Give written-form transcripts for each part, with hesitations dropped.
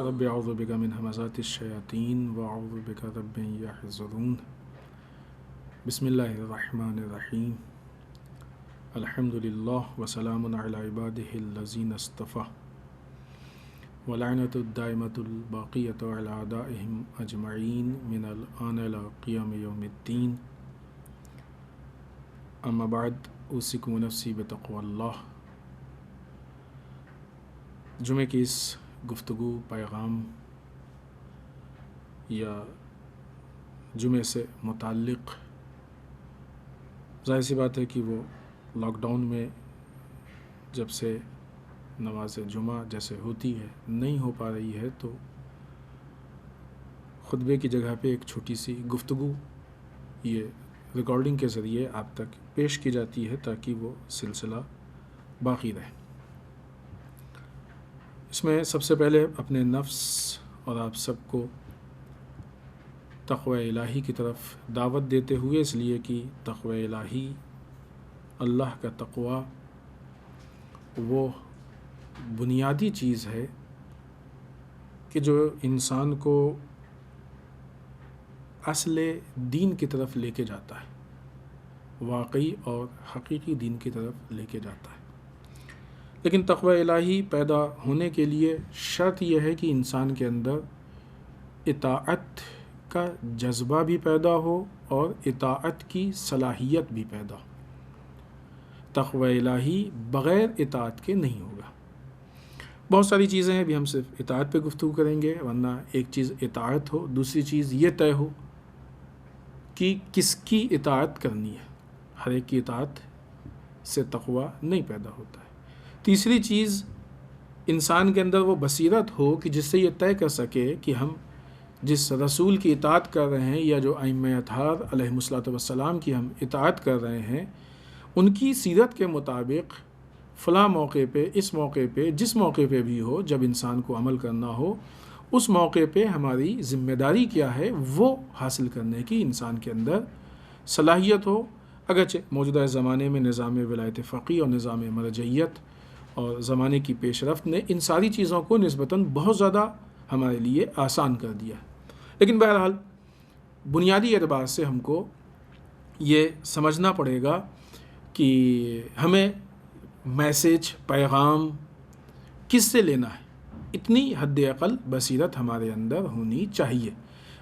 رب اعوذ بک من همزات الشیاطین واعوذ بک رب ان یحضرون بسم اللہ الرحمن الرحیم الحمد للہ وسلام علی عباده الذین اصطفى ولعنۃ الدائمۃ الباقیۃ علی اعدائهم اجمعین من الآن الی قیام یوم الدین اما بعد اوصیکم ونفسی بتقوی اللہ۔ جمعے کی اس گفتگو، پیغام یا جمعے سے متعلق ظاہر سی بات ہے کہ وہ لاک ڈاؤن میں جب سے نماز جمعہ جیسے ہوتی ہے نہیں ہو پا رہی ہے، تو خطبے کی جگہ پہ ایک چھوٹی سی گفتگو یہ ریکارڈنگ کے ذریعے آپ تک پیش کی جاتی ہے تاکہ وہ سلسلہ باقی رہے۔ اس میں سب سے پہلے اپنے نفس اور آپ سب کو تقوی الہی کی طرف دعوت دیتے ہوئے، اس لیے کہ تقوی الہی، اللہ کا تقوی، وہ بنیادی چیز ہے کہ جو انسان کو اصل دین کی طرف لے کے جاتا ہے، واقعی اور حقیقی دین کی طرف لے کے جاتا ہے۔ لیکن تقوی الہی پیدا ہونے کے لیے شرط یہ ہے کہ انسان کے اندر اطاعت کا جذبہ بھی پیدا ہو اور اطاعت کی صلاحیت بھی پیدا ہو۔ تقوی الہی بغیر اطاعت کے نہیں ہوگا۔ بہت ساری چیزیں ہیں، ابھی ہم صرف اطاعت پہ گفتگو کریں گے، ورنہ ایک چیز اطاعت ہو، دوسری چیز یہ طے ہو کہ کس کی اطاعت کرنی ہے۔ ہر ایک کی اطاعت سے تقوی نہیں پیدا ہوتا ہے۔ تیسری چیز، انسان کے اندر وہ بصیرت ہو کہ جس سے یہ طے کر سکے کہ ہم جس رسول کی اطاعت کر رہے ہیں یا جو ائمہ اطہار علیہم الصلوۃ والسلام کی ہم اطاعت کر رہے ہیں، ان کی سیرت کے مطابق فلاں موقع پہ، اس موقع پہ، جس موقع پہ بھی ہو، جب انسان کو عمل کرنا ہو، اس موقع پہ ہماری ذمہ داری کیا ہے وہ حاصل کرنے کی انسان کے اندر صلاحیت ہو۔ اگرچہ موجودہ زمانے میں نظام ولایت فقیہ اور نظام مرجعیت اور زمانے کی پیش رفت نے ان ساری چیزوں کو نسبتاً بہت زیادہ ہمارے لیے آسان کر دیا ہے، لیکن بہرحال بنیادی اعتبار سے ہم کو یہ سمجھنا پڑے گا کہ ہمیں میسج، پیغام کس سے لینا ہے، اتنی حد اقل بصیرت ہمارے اندر ہونی چاہیے،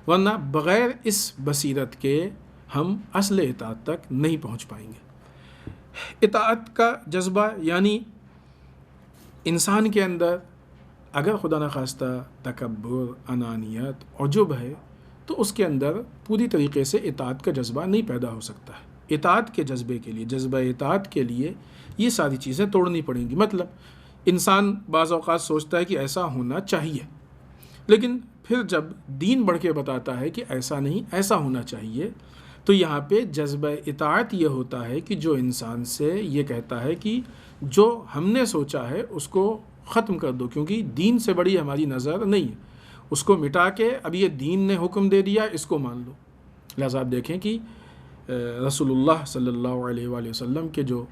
ورنہ بغیر اس بصیرت کے ہم اصل اطاعت تک نہیں پہنچ پائیں گے۔ اطاعت کا جذبہ یعنی انسان کے اندر اگر خدا نخواستہ تکبر، انانیت، عجب ہے تو اس کے اندر پوری طریقے سے اطاعت کا جذبہ نہیں پیدا ہو سکتا ہے۔ اطاعت کے جذبے کے لیے، جذبہ اطاعت کے لیے یہ ساری چیزیں توڑنی پڑیں گی۔ مطلب انسان بعض اوقات سوچتا ہے کہ ایسا ہونا چاہیے، لیکن پھر جب دین بڑھ کے بتاتا ہے کہ ایسا نہیں، ایسا ہونا چاہیے، تو یہاں پہ جذبہ اطاعت یہ ہوتا ہے کہ جو انسان سے یہ کہتا ہے کہ جو ہم نے سوچا ہے اس کو ختم کر دو، کیونکہ دین سے بڑی ہماری نظر نہیں ہے، اس کو مٹا کے اب یہ دین نے حکم دے دیا، اس کو مان لو۔ لہٰذا آپ دیکھیں کہ رسول اللہ صلی اللہ علیہ وآلہ وسلم کے جو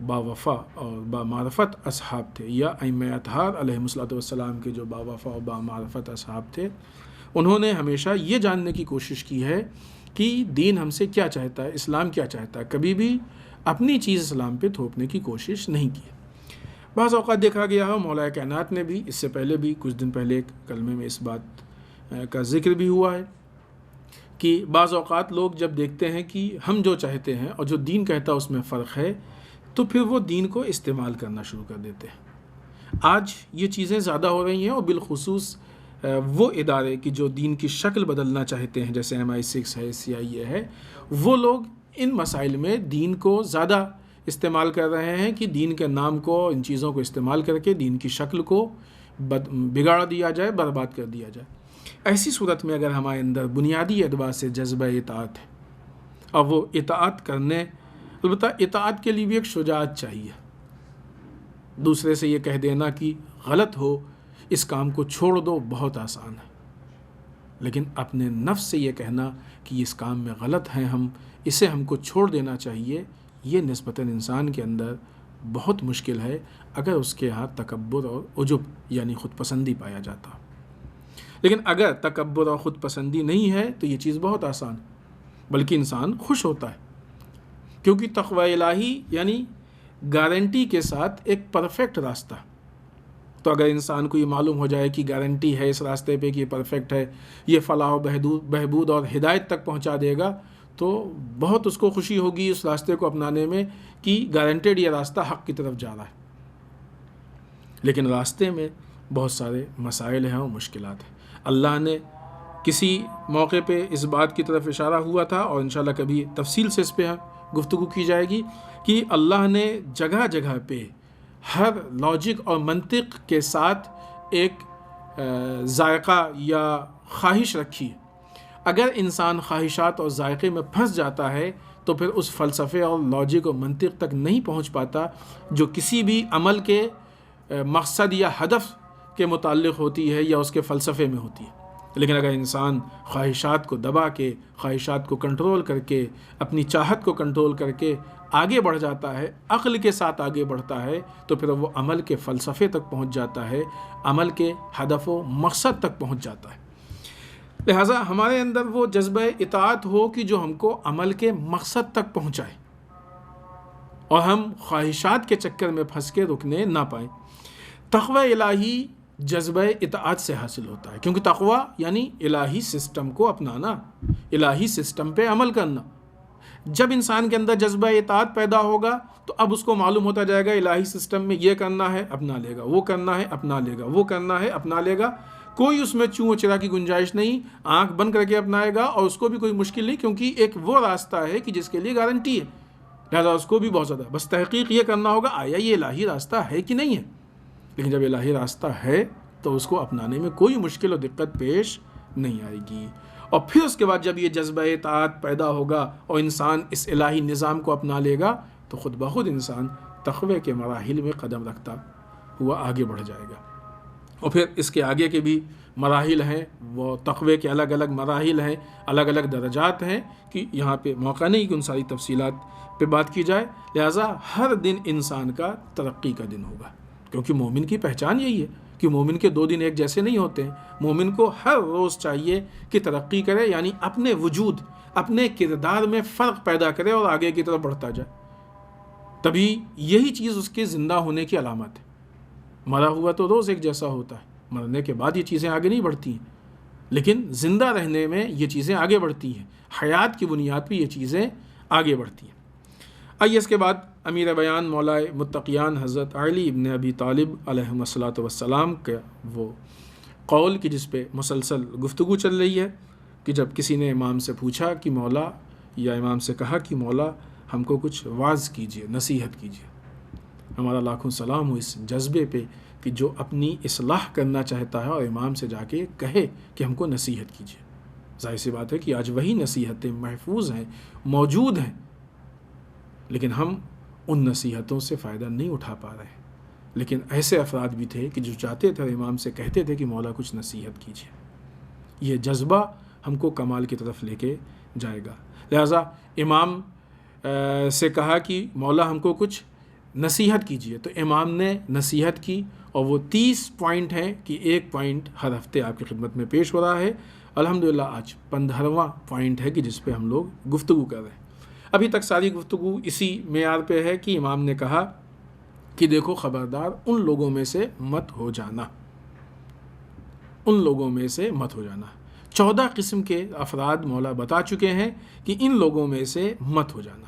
باوفا اور بامعرفت اصحاب تھے، یا ائمہ اطہار علیہم الصلوۃ والسلام کے جو باوفا اور بامعرفت اصحاب تھے، انہوں نے ہمیشہ یہ جاننے کی کوشش کی ہے کہ دین ہم سے کیا چاہتا ہے، اسلام کیا چاہتا ہے، کبھی بھی اپنی چیز اسلام پہ تھوپنے کی کوشش نہیں کی۔ بعض اوقات دیکھا گیا ہے، مولا کائنات نے بھی اس سے پہلے بھی کچھ دن پہلے ایک کلمے میں اس بات کا ذکر بھی ہوا ہے کہ بعض اوقات لوگ جب دیکھتے ہیں کہ ہم جو چاہتے ہیں اور جو دین کہتا ہے اس میں فرق ہے، تو پھر وہ دین کو استعمال کرنا شروع کر دیتے ہیں۔ آج یہ چیزیں زیادہ ہو رہی ہیں، اور بالخصوص وہ ادارے کی جو دین کی شکل بدلنا چاہتے ہیں، جیسے MI6 ہے، CIA ہے، وہ لوگ ان مسائل میں دین کو زیادہ استعمال کر رہے ہیں کہ دین کے نام کو، ان چیزوں کو استعمال کر کے دین کی شکل کو بگاڑ دیا جائے، برباد کر دیا جائے۔ ایسی صورت میں اگر ہمارے اندر بنیادی اعتبار سے جذبہ اطاعت ہے اور وہ اطاعت کرنے، البتہ اطاعت کے لیے بھی ایک شجاعت چاہیے. دوسرے سے یہ کہہ دینا کہ غلط ہو، اس کام کو چھوڑ دو، بہت آسان ہے. لیکن اپنے نفس سے یہ کہنا کہ اس کام میں غلط ہیں، ہم کو چھوڑ دینا چاہیے، یہ نسبتاً انسان کے اندر بہت مشکل ہے اگر اس کے ہاتھ تکبر اور عجب یعنی خود پسندی پایا جاتا. لیکن اگر تکبر اور خود پسندی نہیں ہے تو یہ چیز بہت آسان ہے، بلکہ انسان خوش ہوتا ہے، کیونکہ تقوی الہی یعنی گارنٹی کے ساتھ ایک پرفیکٹ راستہ. تو اگر انسان کو یہ معلوم ہو جائے کہ گارنٹی ہے اس راستے پہ کہ یہ پرفیکٹ ہے، یہ فلاح و بہبود اور ہدایت تک پہنچا دے گا، تو بہت اس کو خوشی ہوگی اس راستے کو اپنانے میں کہ گارنٹیڈ یہ راستہ حق کی طرف جا رہا ہے. لیکن راستے میں بہت سارے مسائل ہیں اور مشکلات ہیں. اللہ نے کسی موقع پہ اس بات کی طرف اشارہ ہوا تھا، اور انشاءاللہ کبھی تفصیل سے اس پہ گفتگو کی جائے گی، کہ اللہ نے جگہ جگہ پہ ہر لاجک اور منطق کے ساتھ ایک ذائقہ یا خواہش رکھی ہے. اگر انسان خواہشات اور ذائقے میں پھنس جاتا ہے تو پھر اس فلسفے اور لاجک اور منطق تک نہیں پہنچ پاتا جو کسی بھی عمل کے مقصد یا ہدف کے متعلق ہوتی ہے یا اس کے فلسفے میں ہوتی ہے. لیکن اگر انسان خواہشات کو دبا کے، خواہشات کو کنٹرول کر کے، اپنی چاہت کو کنٹرول کر کے آگے بڑھ جاتا ہے، عقل کے ساتھ آگے بڑھتا ہے، تو پھر وہ عمل کے فلسفے تک پہنچ جاتا ہے، عمل کے ہدف و مقصد تک پہنچ جاتا ہے. لہٰذا ہمارے اندر وہ جذبہ اطاعت ہو کہ جو ہم کو عمل کے مقصد تک پہنچائے اور ہم خواہشات کے چکر میں پھنس کے رکنے نہ پائیں. تقوی الہی جذبہ اطاعت سے حاصل ہوتا ہے، کیونکہ تقوی یعنی الہی سسٹم کو اپنانا، الہی سسٹم پہ عمل کرنا. جب انسان کے اندر جذبہ اطاعت پیدا ہوگا تو اب اس کو معلوم ہوتا جائے گا الہی سسٹم میں یہ کرنا ہے اپنا لے گا، وہ کرنا ہے اپنا لے گا، وہ کرنا ہے اپنا لے گا. کوئی اس میں چوں چرا کی گنجائش نہیں، آنکھ بند کر کے اپنائے گا، اور اس کو بھی کوئی مشکل نہیں، کیونکہ ایک وہ راستہ ہے کہ جس کے لیے گارنٹی ہے. لہذا اس کو بھی بہت زیادہ بس تحقیق یہ کرنا ہوگا آیا یہ الہی راستہ ہے کہ نہیں ہے. لیکن جب الہی راستہ ہے تو اس کو اپنانے میں کوئی مشکل اور دقت پیش نہیں آئے گی. اور پھر اس کے بعد جب یہ جذبہ اطاعت پیدا ہوگا اور انسان اس الہی نظام کو اپنا لے گا تو خود بخود انسان تقوی کے مراحل میں قدم رکھتا ہوا آگے بڑھ جائے گا. اور پھر اس کے آگے کے بھی مراحل ہیں، وہ تقوی کے الگ الگ مراحل ہیں، الگ الگ درجات ہیں، کہ یہاں پہ موقع نہیں کہ ان ساری تفصیلات پہ بات کی جائے. لہٰذا ہر دن انسان کا ترقی کا دن ہوگا، کیونکہ مومن کی پہچان یہی ہے کہ مومن کے 2 دن ایک جیسے نہیں ہوتے ہیں. مومن کو ہر روز چاہیے کہ ترقی کرے، یعنی اپنے وجود، اپنے کردار میں فرق پیدا کرے اور آگے کی طرف بڑھتا جائے. تبھی یہی چیز اس کے زندہ ہونے کی علامت ہے. مرا ہوا تو روز ایک جیسا ہوتا ہے، مرنے کے بعد یہ چیزیں آگے نہیں بڑھتی ہیں، لیکن زندہ رہنے میں یہ چیزیں آگے بڑھتی ہیں، حیات کی بنیاد پہ یہ چیزیں آگے بڑھتی ہیں. آئیے اس کے بعد امیر بیان مولائے متقیان حضرت علی ابن ابی طالب علیہ الصلاۃ والسلام کا وہ قول کہ جس پہ مسلسل گفتگو چل رہی ہے، کہ جب کسی نے امام سے پوچھا کہ مولا، یا امام سے کہا کہ مولا ہم کو کچھ واعظ کیجیے، نصیحت کیجیے. ہمارا لاکھوں سلام ہو اس جذبے پہ کہ جو اپنی اصلاح کرنا چاہتا ہے اور امام سے جا کے کہے کہ ہم کو نصیحت کیجیے. ظاہر سی بات ہے کہ آج وہی نصیحتیں محفوظ ہیں، موجود ہیں، لیکن ہم ان نصیحتوں سے فائدہ نہیں اٹھا پا رہے ہیں. لیکن ایسے افراد بھی تھے کہ جو چاہتے تھے امام سے کہتے تھے کہ مولا کچھ نصیحت کیجیے. یہ جذبہ ہم کو کمال کی طرف لے کے جائے گا. لہٰذا امام سے کہا کہ مولا ہم کو کچھ نصیحت کیجیے، تو امام نے نصیحت کی، اور وہ 30 پوائنٹ ہیں کہ ایک پوائنٹ ہر ہفتے آپ کی خدمت میں پیش ہو رہا ہے. الحمدللہ آج 15واں پوائنٹ ہے کہ جس پہ ہم لوگ گفتگو کر رہے ہیں. ابھی تک ساری گفتگو اسی معیار پہ ہے کہ امام نے کہا کہ دیکھو خبردار ان لوگوں میں سے مت ہو جانا، ان لوگوں میں سے مت ہو جانا. 14 قسم کے افراد مولا بتا چکے ہیں کہ ان لوگوں میں سے مت ہو جانا.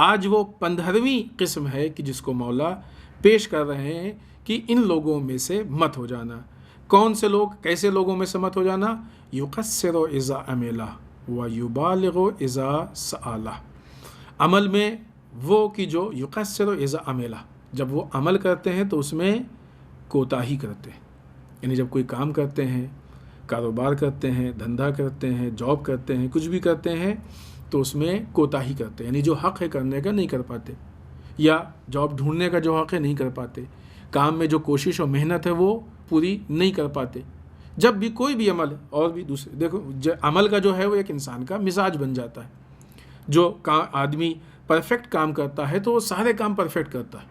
آج وہ 15ویں قسم ہے کہ جس کو مولا پیش کر رہے ہیں کہ ان لوگوں میں سے مت ہو جانا. کون سے لوگ، کیسے لوگوں میں سے مت ہو جانا؟ یقصر اذا عمل ویبالغ اذا سأل. عمل میں وہ کہ جو یقصر اذا عمل، جب وہ عمل کرتے ہیں تو اس میں کوتاہی کرتے ہیں. یعنی جب کوئی کام کرتے ہیں کاروبار کرتے ہیں، دھندا کرتے ہیں، جاب کرتے ہیں، کچھ بھی کرتے ہیں تو اس میں کوتاہی کرتے ہیں، یعنی جو حق ہے کرنے کا نہیں کر پاتے، یا جاب ڈھونڈنے کا جو حق ہے نہیں کر پاتے، کام میں جو کوشش اور محنت ہے وہ پوری نہیں کر پاتے۔ جب بھی کوئی بھی عمل اور بھی دوسرے دیکھو، عمل کا جو ہے وہ ایک انسان کا مزاج بن جاتا ہے۔ جو آدمی پرفیکٹ کام کرتا ہے تو وہ سارے کام پرفیکٹ کرتا ہے،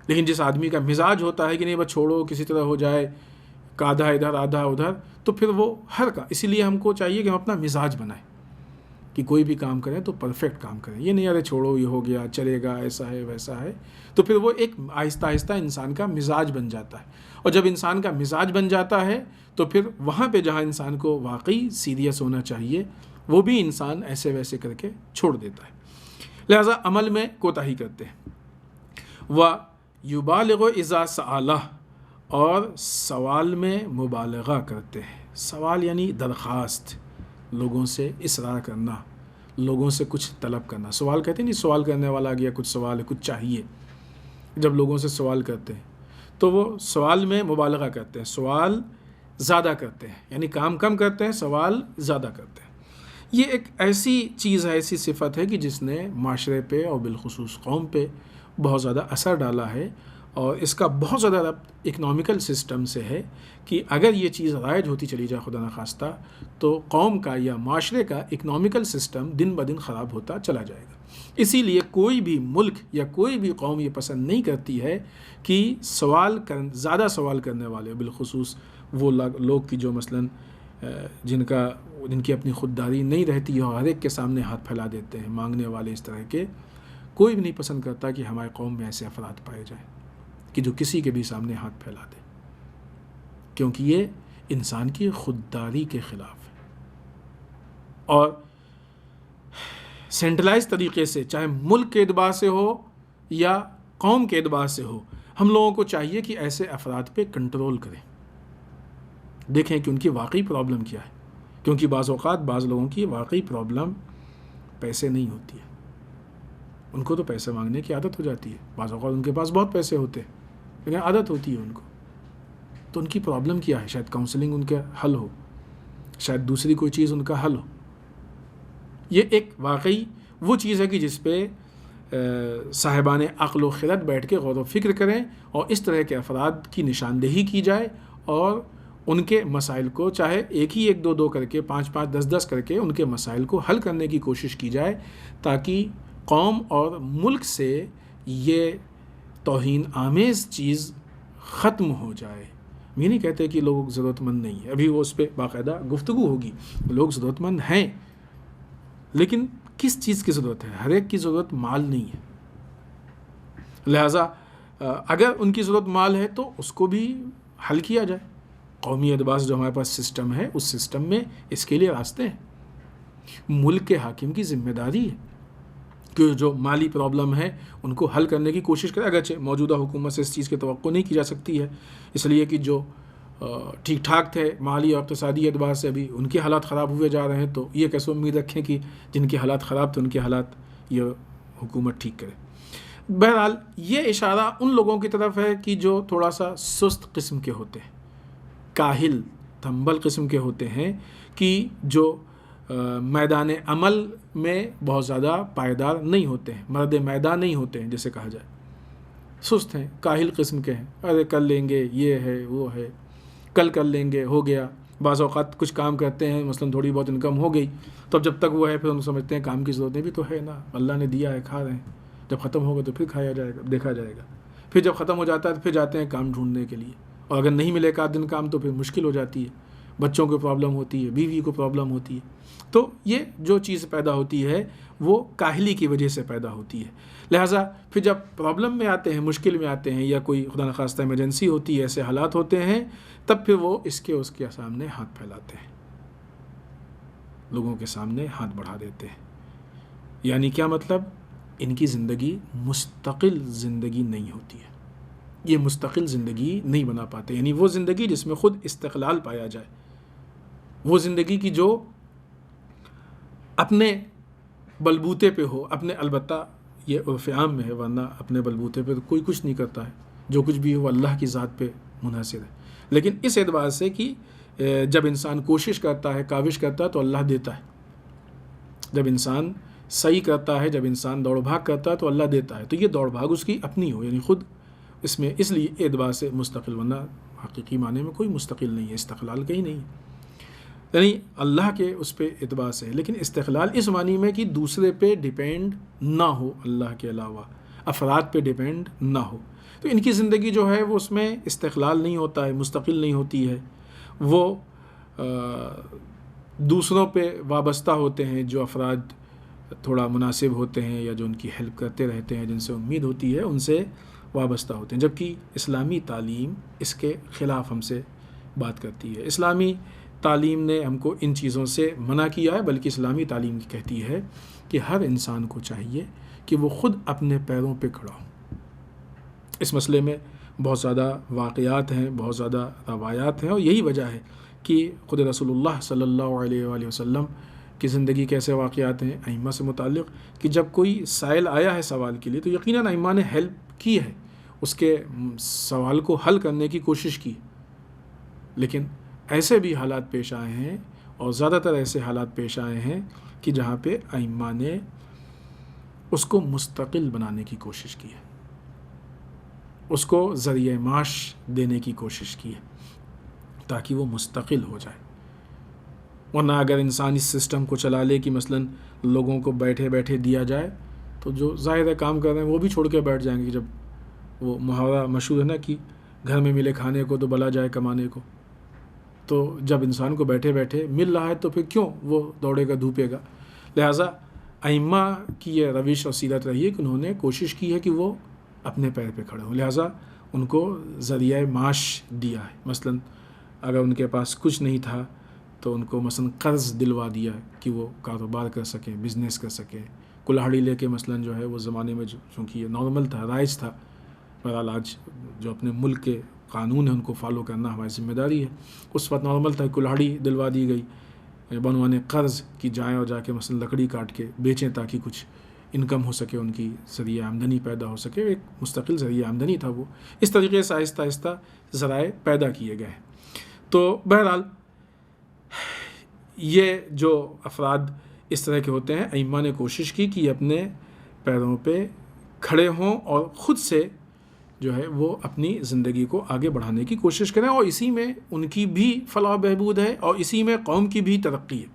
لیکن جس آدمی کا مزاج ہوتا ہے کہ نہیں بس چھوڑو کسی طرح ہو جائے، آدھا ادھر آدھا ادھر، تو پھر وہ ہر کا، اسی لیے ہم کو چاہیے کہ ہم اپنا مزاج بنائیں کہ کوئی بھی کام کریں تو پرفیکٹ کام کریں، یہ نہیں ارے چھوڑو یہ ہو گیا چلے گا ایسا ہے ویسا ہے، تو پھر وہ ایک آہستہ آہستہ انسان کا مزاج بن جاتا ہے۔ اور جب انسان کا مزاج بن جاتا ہے تو پھر وہاں پہ جہاں انسان کو واقعی سیریس ہونا چاہیے وہ بھی انسان ایسے ویسے کر کے چھوڑ دیتا ہے۔ لہٰذا عمل میں کوتاہی کرتے ہیں۔ وَيُبَالِغُ إِذَا سَأَلَ، اور سوال میں مبالغہ کرتے ہیں۔ سوال یعنی درخواست، لوگوں سے اصرار کرنا، لوگوں سے کچھ طلب کرنا۔ سوال کہتے ہیں نہیں، سوال کرنے والا آ گیا، کچھ سوال ہے، کچھ چاہیے۔ جب لوگوں سے سوال کرتے ہیں تو وہ سوال میں مبالغہ کرتے ہیں، سوال زیادہ کرتے ہیں، یعنی کام کم کرتے ہیں، سوال زیادہ کرتے ہیں۔ یہ ایک ایسی چیز ہے، ایسی صفت ہے کہ جس نے معاشرے پہ اور بالخصوص قوم پہ بہت زیادہ اثر ڈالا ہے، اور اس کا بہت زیادہ ربط اکنامیکل سسٹم سے ہے کہ اگر یہ چیز رائج ہوتی چلی جائے خدا نخواستہ تو قوم کا یا معاشرے کا اکنامیکل سسٹم دن بدن خراب ہوتا چلا جائے گا۔ اسی لیے کوئی بھی ملک یا کوئی بھی قوم یہ پسند نہیں کرتی ہے کہ زیادہ سوال کرنے والے، بالخصوص وہ لوگ کی جو مثلاً جن کی اپنی خودداری نہیں رہتی ہے اور ہر ایک کے سامنے ہاتھ پھیلا دیتے ہیں، مانگنے والے اس طرح کے، کوئی بھی نہیں پسند کرتا کہ ہمارے قوم میں ایسے افراد پائے جائیں کہ جو کسی کے بھی سامنے ہاتھ پھیلا دے، کیونکہ یہ انسان کی خودداری کے خلاف ہے۔ اور سینٹرلائز طریقے سے، چاہے ملک کے اعتبار سے ہو یا قوم کے اعتبار سے ہو، ہم لوگوں کو چاہیے کہ ایسے افراد پہ کنٹرول کریں، دیکھیں کہ ان کی واقعی پرابلم کیا ہے، کیونکہ بعض اوقات بعض لوگوں کی واقعی پرابلم پیسے نہیں ہوتی ہے، ان کو تو پیسے مانگنے کی عادت ہو جاتی ہے، بعض اوقات ان کے پاس بہت پیسے ہوتے ہیں لیکن عادت ہوتی ہے ان کو، تو ان کی پرابلم کیا ہے؟ شاید کاؤنسلنگ ان کا حل ہو، شاید دوسری کوئی چیز ان کا حل ہو۔ یہ ایک واقعی وہ چیز ہے کہ جس پہ صاحبان عقل و خرد بیٹھ کے غور و فکر کریں اور اس طرح کے افراد کی نشاندہی کی جائے اور ان کے مسائل کو چاہے ایک دو کر کے 5 10 کر کے ان کے مسائل کو حل کرنے کی کوشش کی جائے، تاکہ قوم اور ملک سے یہ توہین آمیز چیز ختم ہو جائے۔ یہ نہیں کہتے کہ لوگ ضرورت مند نہیں ہیں، ابھی وہ اس پہ باقاعدہ گفتگو ہوگی، لوگ ضرورت مند ہیں، لیکن کس چیز کی ضرورت ہے؟ ہر ایک کی ضرورت مال نہیں ہے، لہٰذا اگر ان کی ضرورت مال ہے تو اس کو بھی حل کیا جائے۔ قومی اعتبار سے جو ہمارے پاس سسٹم ہے، اس سسٹم میں اس کے لیے راستے ہیں۔ ملک کے حاکم کی ذمہ داری ہے کہ جو مالی پرابلم ہے ان کو حل کرنے کی کوشش کرے، اگرچہ موجودہ حکومت سے اس چیز کی توقع نہیں کی جا سکتی ہے، اس لیے کہ جو ٹھیک ٹھاک تھے مالی اور اقتصادی اعتبار سے، ابھی ان کے حالات خراب ہوئے جا رہے ہیں، تو یہ کیسے امید رکھیں کہ جن کے حالات خراب تھے ان کے حالات یہ حکومت ٹھیک کرے۔ بہرحال یہ اشارہ ان لوگوں کی طرف ہے کہ جو تھوڑا سا سست قسم کے ہوتے ہیں، کاہل تھمبل قسم کے ہوتے ہیں، کہ جو میدان عمل میں بہت زیادہ پائیدار نہیں ہوتے ہیں، مرد میدان نہیں ہوتے ہیں جیسے کہا جائے، سست ہیں، کاہل قسم کے ہیں، ارے کر لیں گے، یہ ہے وہ ہے، کل کر لیں گے، ہو گیا۔ بعض اوقات کچھ کام کرتے ہیں، مثلا تھوڑی بہت انکم ہو گئی تو اب جب تک وہ ہے پھر ہم سمجھتے ہیں کام کی ضرورتیں بھی تو ہے نا، اللہ نے دیا ہے کھا رہے ہیں، جب ختم ہوگا تو پھر کھایا جائے گا، دیکھا جائے گا، پھر جب ختم ہو جاتا ہے تو پھر جاتے ہیں کام ڈھونڈنے کے لیے، اور اگر نہیں ملے کا دن کام تو پھر مشکل ہو جاتی ہے، بچوں کو پرابلم ہوتی ہے، بیوی کو پرابلم ہوتی ہے، تو یہ جو چیز پیدا ہوتی ہے وہ کاہلی کی وجہ سے پیدا ہوتی ہے۔ لہٰذا پھر جب پرابلم میں آتے ہیں، مشکل میں آتے ہیں، یا کوئی خدا نخواستہ ایمرجنسی ہوتی ہے، ایسے حالات ہوتے ہیں، تب پھر وہ اس کے سامنے ہاتھ پھیلاتے ہیں، لوگوں کے سامنے ہاتھ بڑھا دیتے ہیں۔ یعنی کیا مطلب؟ ان کی زندگی مستقل زندگی نہیں ہوتی ہے، یہ مستقل زندگی نہیں بنا پاتے، یعنی وہ زندگی جس میں خود استقلال پایا جائے، وہ زندگی کی جو اپنے بلبوتے پہ ہو، اپنے، البتہ یہ عرف عام میں ہے، ورنہ اپنے بلبوتے پہ تو کوئی کچھ نہیں کرتا ہے، جو کچھ بھی ہو اللہ کی ذات پہ منحصر ہے، لیکن اس اعتبار سے کہ جب انسان کوشش کرتا ہے، کاوش کرتا ہے تو اللہ دیتا ہے. جب انسان صحیح کرتا ہے، جب انسان دوڑ بھاگ کرتا ہے تو اللہ دیتا ہے. تو یہ دوڑ بھاگ اس کی اپنی ہو، یعنی خود اس میں اس لیے اعتبار سے مستقل، ورنہ حقیقی معنی میں کوئی مستقل نہیں ہے، استقلال کہیں نہیں ہے. یعنی اللہ کے اس پہ اعتبار سے ہے، لیکن استقلال اس معنی میں کہ دوسرے پہ ڈیپینڈ نہ ہو، اللہ کے علاوہ افراد پہ ڈیپینڈ نہ ہو. تو ان کی زندگی جو ہے وہ اس میں استقلال نہیں ہوتا ہے، مستقل نہیں ہوتی ہے. وہ دوسروں پہ وابستہ ہوتے ہیں، جو افراد تھوڑا مناسب ہوتے ہیں یا جو ان کی ہیلپ کرتے رہتے ہیں، جن سے امید ہوتی ہے، ان سے وابستہ ہوتے ہیں. جبکہ اسلامی تعلیم اس کے خلاف ہم سے بات کرتی ہے. اسلامی تعلیم نے ہم کو ان چیزوں سے منع کیا ہے، بلکہ اسلامی تعلیم کہتی ہے کہ ہر انسان کو چاہیے کہ وہ خود اپنے پیروں پہ کھڑا ہو. اس مسئلے میں بہت زیادہ واقعات ہیں، بہت زیادہ روایات ہیں، اور یہی وجہ ہے کہ خود رسول اللہ صلی اللہ علیہ وآلہ وسلم کی زندگی کے ایسے واقعات ہیں ائمہ سے متعلق کہ جب کوئی سائل آیا ہے سوال کے لیے تو یقیناً ائمہ نے ہیلپ کی ہے، اس کے سوال کو حل کرنے کی کوشش کی. لیکن ایسے بھی حالات پیش آئے ہیں، اور زیادہ تر ایسے حالات پیش آئے ہیں کہ جہاں پہ ائمہ نے اس کو مستقل بنانے کی کوشش کی ہے، اس کو ذریعہ معاش دینے کی کوشش کی ہے تاکہ وہ مستقل ہو جائے. ورنہ اگر انسان اس سسٹم کو چلا لے کہ مثلاً لوگوں کو بیٹھے بیٹھے دیا جائے تو جو ظاہر ہے کام کر رہے ہیں وہ بھی چھوڑ کے بیٹھ جائیں گے. جب وہ محاورہ مشہور ہے نا کہ گھر میں ملے کھانے کو تو بلا جائے کمانے کو، تو جب انسان کو بیٹھے بیٹھے مل رہا ہے تو پھر کیوں وہ دوڑے گا دھوپے گا. لہٰذا ائمہ کی یہ روش اور سیرت رہی ہے کہ انہوں نے کوشش کی ہے کہ وہ اپنے پیر پہ کھڑے ہوں. لہٰذا ان کو ذریعہ معاش دیا ہے. مثلاً اگر ان کے پاس کچھ نہیں تھا تو ان کو مثلاً قرض دلوا دیا کہ وہ کاروبار کر سکیں، بزنس کر سکیں. کلاہڑی لے کے مثلاً جو ہے وہ زمانے میں چونکہ یہ نارمل تھا، رائج تھا. بہرحال آج جو اپنے ملک کے قانون ہے ان کو فالو کرنا ہماری ذمہ داری ہے. اس وقت نارمل تھا، کلاہڑی دلوا دی گئی بنوانے قرض کی جائیں اور جا کے مثلا لکڑی کاٹ کے بیچیں تاکہ کچھ انکم ہو سکے، ان کی ذریعہ آمدنی پیدا ہو سکے. ایک مستقل ذریعہ آمدنی تھا وہ. اس طریقے سے آہستہ آہستہ ذرائع پیدا کیے گئے. تو بہرحال یہ جو افراد اس طرح کے ہوتے ہیں، ائمہ نے کوشش کی کہ اپنے پیروں پہ کھڑے ہوں اور خود سے جو ہے وہ اپنی زندگی کو آگے بڑھانے کی کوشش کریں، اور اسی میں ان کی بھی فلاح و بہبود ہے اور اسی میں قوم کی بھی ترقی ہے.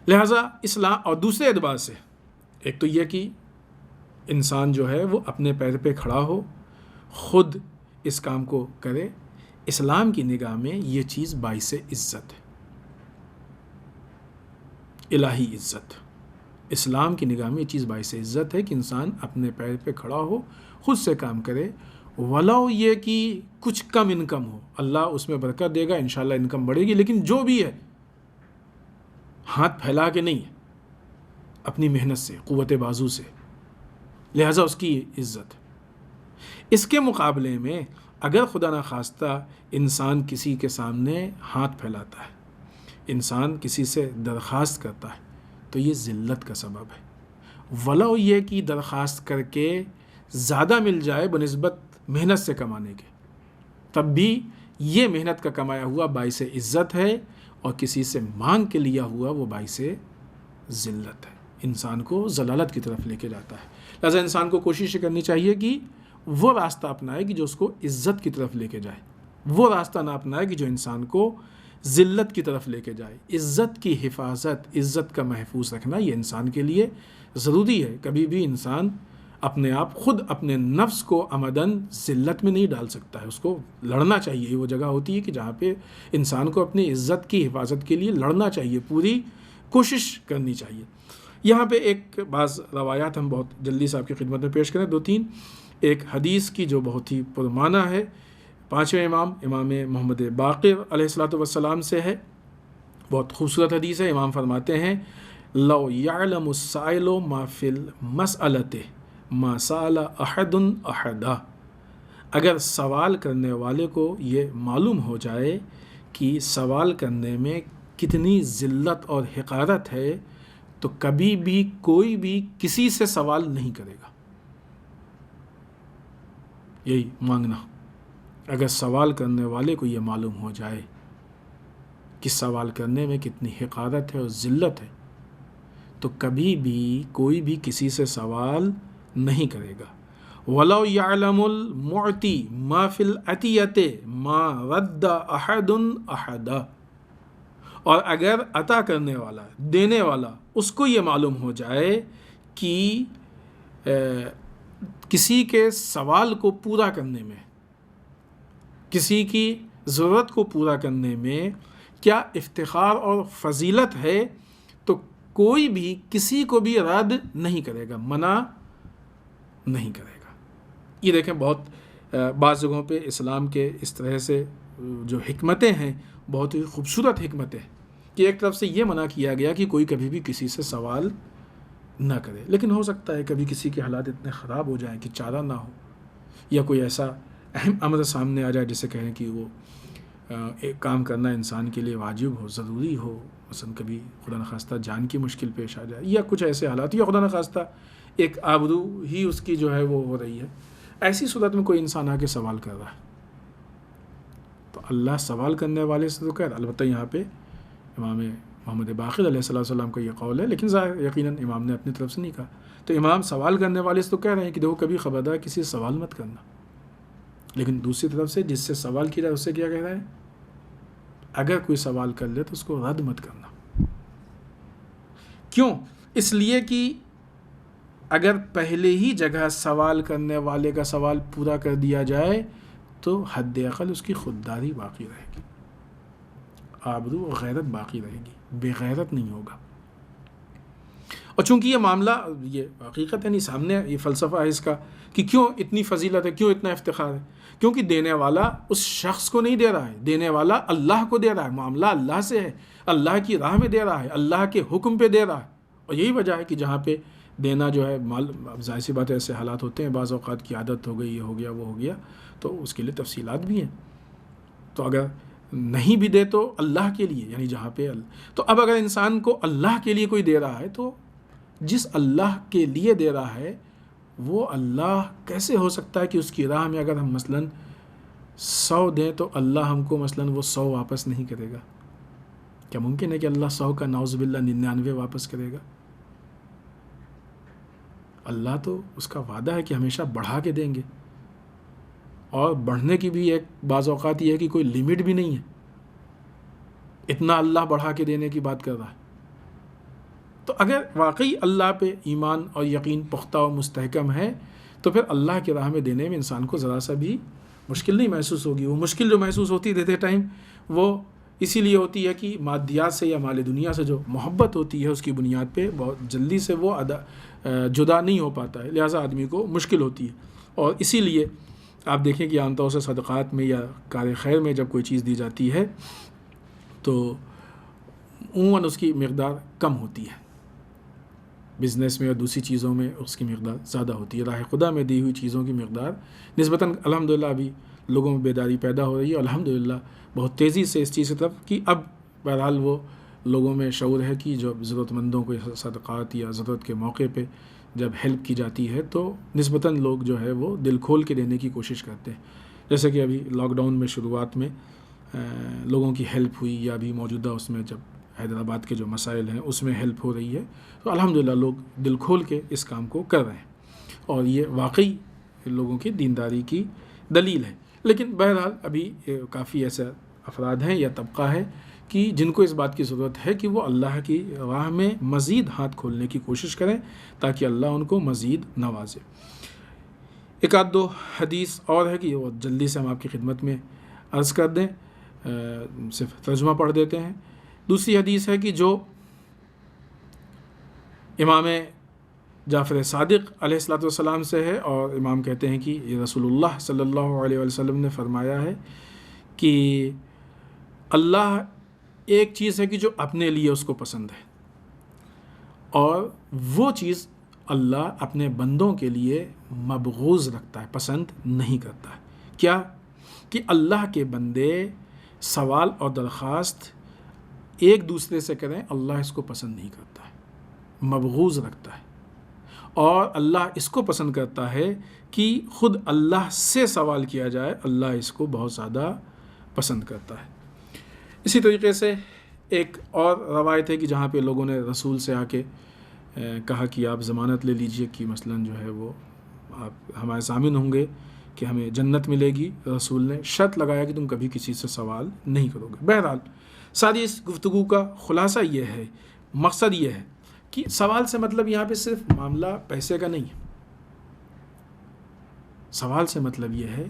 لہٰذا اسلام، اور دوسرے اعتبار سے ایک تو یہ کہ انسان جو ہے وہ اپنے پیر پہ کھڑا ہو، خود اس کام کو کرے. اسلام کی نگاہ میں یہ چیز باعث عزت ہے، الہی عزت. اسلام کی نگاہ میں یہ چیز باعث عزت ہے کہ انسان اپنے پیر پہ کھڑا ہو، خود سے کام کرے. ولو یہ کہ کچھ کم انکم ہو، اللہ اس میں برکت دے گا، انشاءاللہ انکم بڑھے گی، لیکن جو بھی ہے ہاتھ پھیلا کے نہیں ہے، اپنی محنت سے، قوت بازو سے. لہٰذا اس کی عزت. اس کے مقابلے میں اگر خدا نخواستہ انسان کسی کے سامنے ہاتھ پھیلاتا ہے، انسان کسی سے درخواست کرتا ہے، تو یہ ذلت کا سبب ہے. ولو یہ کہ درخواست کر کے زیادہ مل جائے بنسبت محنت سے کمانے کے، تب بھی یہ محنت کا کمایا ہوا باعث عزت ہے، اور کسی سے مانگ کے لیا ہوا وہ باعث ذلت ہے، انسان کو ضلالت کی طرف لے کے جاتا ہے. لہٰذا انسان کو کوشش کرنی چاہیے کہ وہ راستہ اپنائے کہ جو اس کو عزت کی طرف لے کے جائے، وہ راستہ نہ اپنائے کہ جو انسان کو ذلت کی طرف لے کے جائے. عزت کی حفاظت، عزت کا محفوظ رکھنا یہ انسان کے لیے ضروری ہے. کبھی بھی انسان اپنے آپ خود اپنے نفس کو عمدن ذلت میں نہیں ڈال سکتا ہے، اس کو لڑنا چاہیے. یہ وہ جگہ ہوتی ہے کہ جہاں پہ انسان کو اپنی عزت کی حفاظت کے لیے لڑنا چاہیے، پوری کوشش کرنی چاہیے. یہاں پہ ایک بعض روایات ہم بہت جلدی سے آپ کی خدمت میں پیش کریں، 2-3. ایک حدیث کی جو بہت ہی پرمعنی ہے، 5ویں امام محمد باقر علیہ الصلوۃ والسلام سے ہے. بہت خوبصورت حدیث ہے. امام فرماتے ہیں لو یعلم السائل ما فی المسألۃ ما سأل احد احدا. اگر سوال کرنے والے کو یہ معلوم ہو جائے کہ سوال کرنے میں کتنی ذلت اور حقارت ہے تو کبھی بھی کوئی بھی کسی سے سوال نہیں کرے گا. یہی مانگنا، اگر سوال کرنے والے کو یہ معلوم ہو جائے کہ سوال کرنے میں کتنی حقارت ہے اور ذلت ہے، تو کبھی بھی کوئی بھی کسی سے سوال نہیں کرے گا۔ وَلَوْ يَعْلَمُ الْمُعْتِي مَا فِي الْعَطِيَّةِ مَا رَدَّ أَحَدٌ أَحَدًا، اور اگر عطا کرنے والا، دینے والا، اس کو یہ معلوم ہو جائے کہ کسی کے سوال کو پورا کرنے میں، کسی کی ضرورت کو پورا کرنے میں کیا افتخار اور فضیلت ہے، تو کوئی بھی کسی کو بھی رد نہیں کرے گا، منع نہیں کرے گا۔ یہ دیکھیں بہت بعض جگہوں پہ اسلام کے اس طرح سے جو حکمتیں ہیں، بہت ہی خوبصورت حکمتیں، کہ ایک طرف سے یہ منع کیا گیا کہ کوئی کبھی بھی کسی سے سوال نہ کرے، لیکن ہو سکتا ہے کبھی کسی کے حالات اتنے خراب ہو جائیں کہ چارہ نہ ہو، یا کوئی ایسا اہم امر سامنے آ جائے جسے کہیں کہ وہ ایک کام کرنا انسان کے لیے واجب ہو، ضروری ہو، مثلا کبھی خدا نخواستہ جان کی مشکل پیش آ جائے، یا کچھ ایسے حالات، یا خدا نخواستہ ایک آبرو ہی اس کی جو ہے وہ ہو رہی ہے، ایسی صورت میں کوئی انسان آ کے سوال کر رہا ہے، تو اللہ سوال کرنے والے سے تو کہہ رہا۔ البتہ یہاں پہ امام محمد باقر علیہ السلام کا یہ قول ہے، لیکن ظاہر یقیناً امام نے اپنی طرف سے نہیں کہا، تو امام سوال کرنے والے سے تو کہہ رہے ہیں کہ دیکھو کبھی خبردار کسی سے سوال مت کرنا، لیکن دوسری طرف سے جس سے سوال کیا جائے اس سے کیا کہہ رہا ہے، اگر کوئی سوال کر لے تو اس کو رد مت کرنا۔ کیوں؟ اس لیے کہ اگر پہلے ہی جگہ سوال کرنے والے کا سوال پورا کر دیا جائے تو حد اقل اس کی خودداری باقی رہے گی، آبرو اور غیرت باقی رہے گی، بے غیرت نہیں ہوگا۔ اور چونکہ یہ معاملہ، یہ حقیقت ہے نہیں، سامنے یہ فلسفہ ہے اس کا کہ کیوں اتنی فضیلت ہے، کیوں اتنا افتخار ہے، کیونکہ دینے والا اس شخص کو نہیں دے رہا ہے، دینے والا اللہ کو دے رہا ہے، معاملہ اللہ سے ہے، اللہ کی راہ میں دے رہا ہے، اللہ کے حکم پہ دے رہا ہے۔ اور یہی وجہ ہے کہ جہاں پہ دینا جو ہے مال، ظاہر سی بات ہے ایسے حالات ہوتے ہیں، بعض اوقات کی عادت ہو گئی، یہ ہو گیا وہ ہو گیا، تو اس کے لیے تفصیلات بھی ہیں، تو اگر نہیں بھی دے تو اللہ کے لیے، یعنی جہاں پہ تو اب اگر انسان کو اللہ کے لیے کوئی دے رہا ہے تو جس اللہ کے لیے دے رہا ہے وہ اللہ کیسے ہو سکتا ہے کہ اس کی راہ میں اگر ہم مثلاً 100 دیں تو اللہ ہم کو مثلاً وہ 100 واپس نہیں کرے گا؟ کیا ممکن ہے کہ اللہ 100 کا نعوذ باللہ 99 واپس کرے گا؟ اللہ تو اس کا وعدہ ہے کہ ہمیشہ بڑھا کے دیں گے، اور بڑھنے کی بھی ایک بعض اوقات یہ ہے کہ کوئی لیمٹ بھی نہیں ہے، اتنا اللہ بڑھا کے دینے کی بات کر رہا ہے۔ تو اگر واقعی اللہ پہ ایمان اور یقین پختہ و مستحکم ہے تو پھر اللہ کی راہ میں دینے میں انسان کو ذرا سا بھی مشکل نہیں محسوس ہوگی۔ وہ مشکل جو محسوس ہوتی ہے دیتے ٹائم وہ اسی لیے ہوتی ہے کہ مادیات سے یا مال دنیا سے جو محبت ہوتی ہے اس کی بنیاد پہ بہت جلدی سے وہ جدا نہیں ہو پاتا ہے، لہٰذا آدمی کو مشکل ہوتی ہے۔ اور اسی لیے آپ دیکھیں کہ عام طور سے صدقات میں یا کار خیر میں جب کوئی چیز دی جاتی ہے تو عموماً اس کی مقدار کم ہوتی ہے، بزنس میں اور دوسری چیزوں میں اس کی مقدار زیادہ ہوتی ہے۔ راہ خدا میں دی ہوئی چیزوں کی مقدار نسبتاً الحمدللہ ابھی لوگوں میں بیداری پیدا ہو رہی ہے، الحمدللہ بہت تیزی سے اس چیز کی طرف کہ اب بہرحال وہ لوگوں میں شعور ہے کہ جو ضرورت مندوں کو صدقات یا ضرورت کے موقع پہ جب ہیلپ کی جاتی ہے تو نسبتاً لوگ جو ہے وہ دل کھول کے دینے کی کوشش کرتے ہیں۔ جیسے کہ ابھی لاک ڈاؤن میں شروعات میں لوگوں کی ہیلپ ہوئی، یا ابھی موجودہ اس میں جب حیدرآباد کے جو مسائل ہیں اس میں ہیلپ ہو رہی ہے، تو الحمدللہ لوگ دل کھول کے اس کام کو کر رہے ہیں، اور یہ واقعی لوگوں کی دینداری کی دلیل ہے۔ لیکن بہرحال ابھی کافی ایسے افراد ہیں یا طبقہ ہے کہ جن کو اس بات کی ضرورت ہے کہ وہ اللہ کی راہ میں مزید ہاتھ کھولنے کی کوشش کریں تاکہ اللہ ان کو مزید نوازے۔ ایک آدھ دو حدیث اور ہے کہ وہ جلدی سے ہم آپ کی خدمت میں عرض کر دیں، صرف ترجمہ پڑھ دیتے ہیں۔ دوسری حدیث ہے کہ جو امام جعفر صادق علیہ السلام سے ہے، اور امام کہتے ہیں کہ یہ رسول اللہ صلی اللہ علیہ وسلم نے فرمایا ہے کہ اللہ ایک چیز ہے کہ جو اپنے لیے اس کو پسند ہے، اور وہ چیز اللہ اپنے بندوں کے لیے مبغوض رکھتا ہے، پسند نہیں کرتا ہے۔ کیا؟ کہ اللہ کے بندے سوال اور درخواست ایک دوسرے سے کریں، اللہ اس کو پسند نہیں کرتا ہے، مبغوض رکھتا ہے۔ اور اللہ اس کو پسند کرتا ہے کہ خود اللہ سے سوال کیا جائے، اللہ اس کو بہت زیادہ پسند کرتا ہے۔ اسی طریقے سے ایک اور روایت ہے کہ جہاں پہ لوگوں نے رسول سے آ کے کہا کہ آپ ضمانت لے لیجئے کہ مثلاً جو ہے وہ آپ ہمارے ضامن ہوں گے کہ ہمیں جنت ملے گی. رسول نے شرط لگایا کہ تم کبھی کسی سے سوال نہیں کرو گے. بہرحال ساری اس گفتگو کا خلاصہ یہ ہے، مقصد یہ ہے کہ سوال سے مطلب یہاں پہ صرف معاملہ پیسے کا نہیں ہے. سوال سے مطلب یہ ہے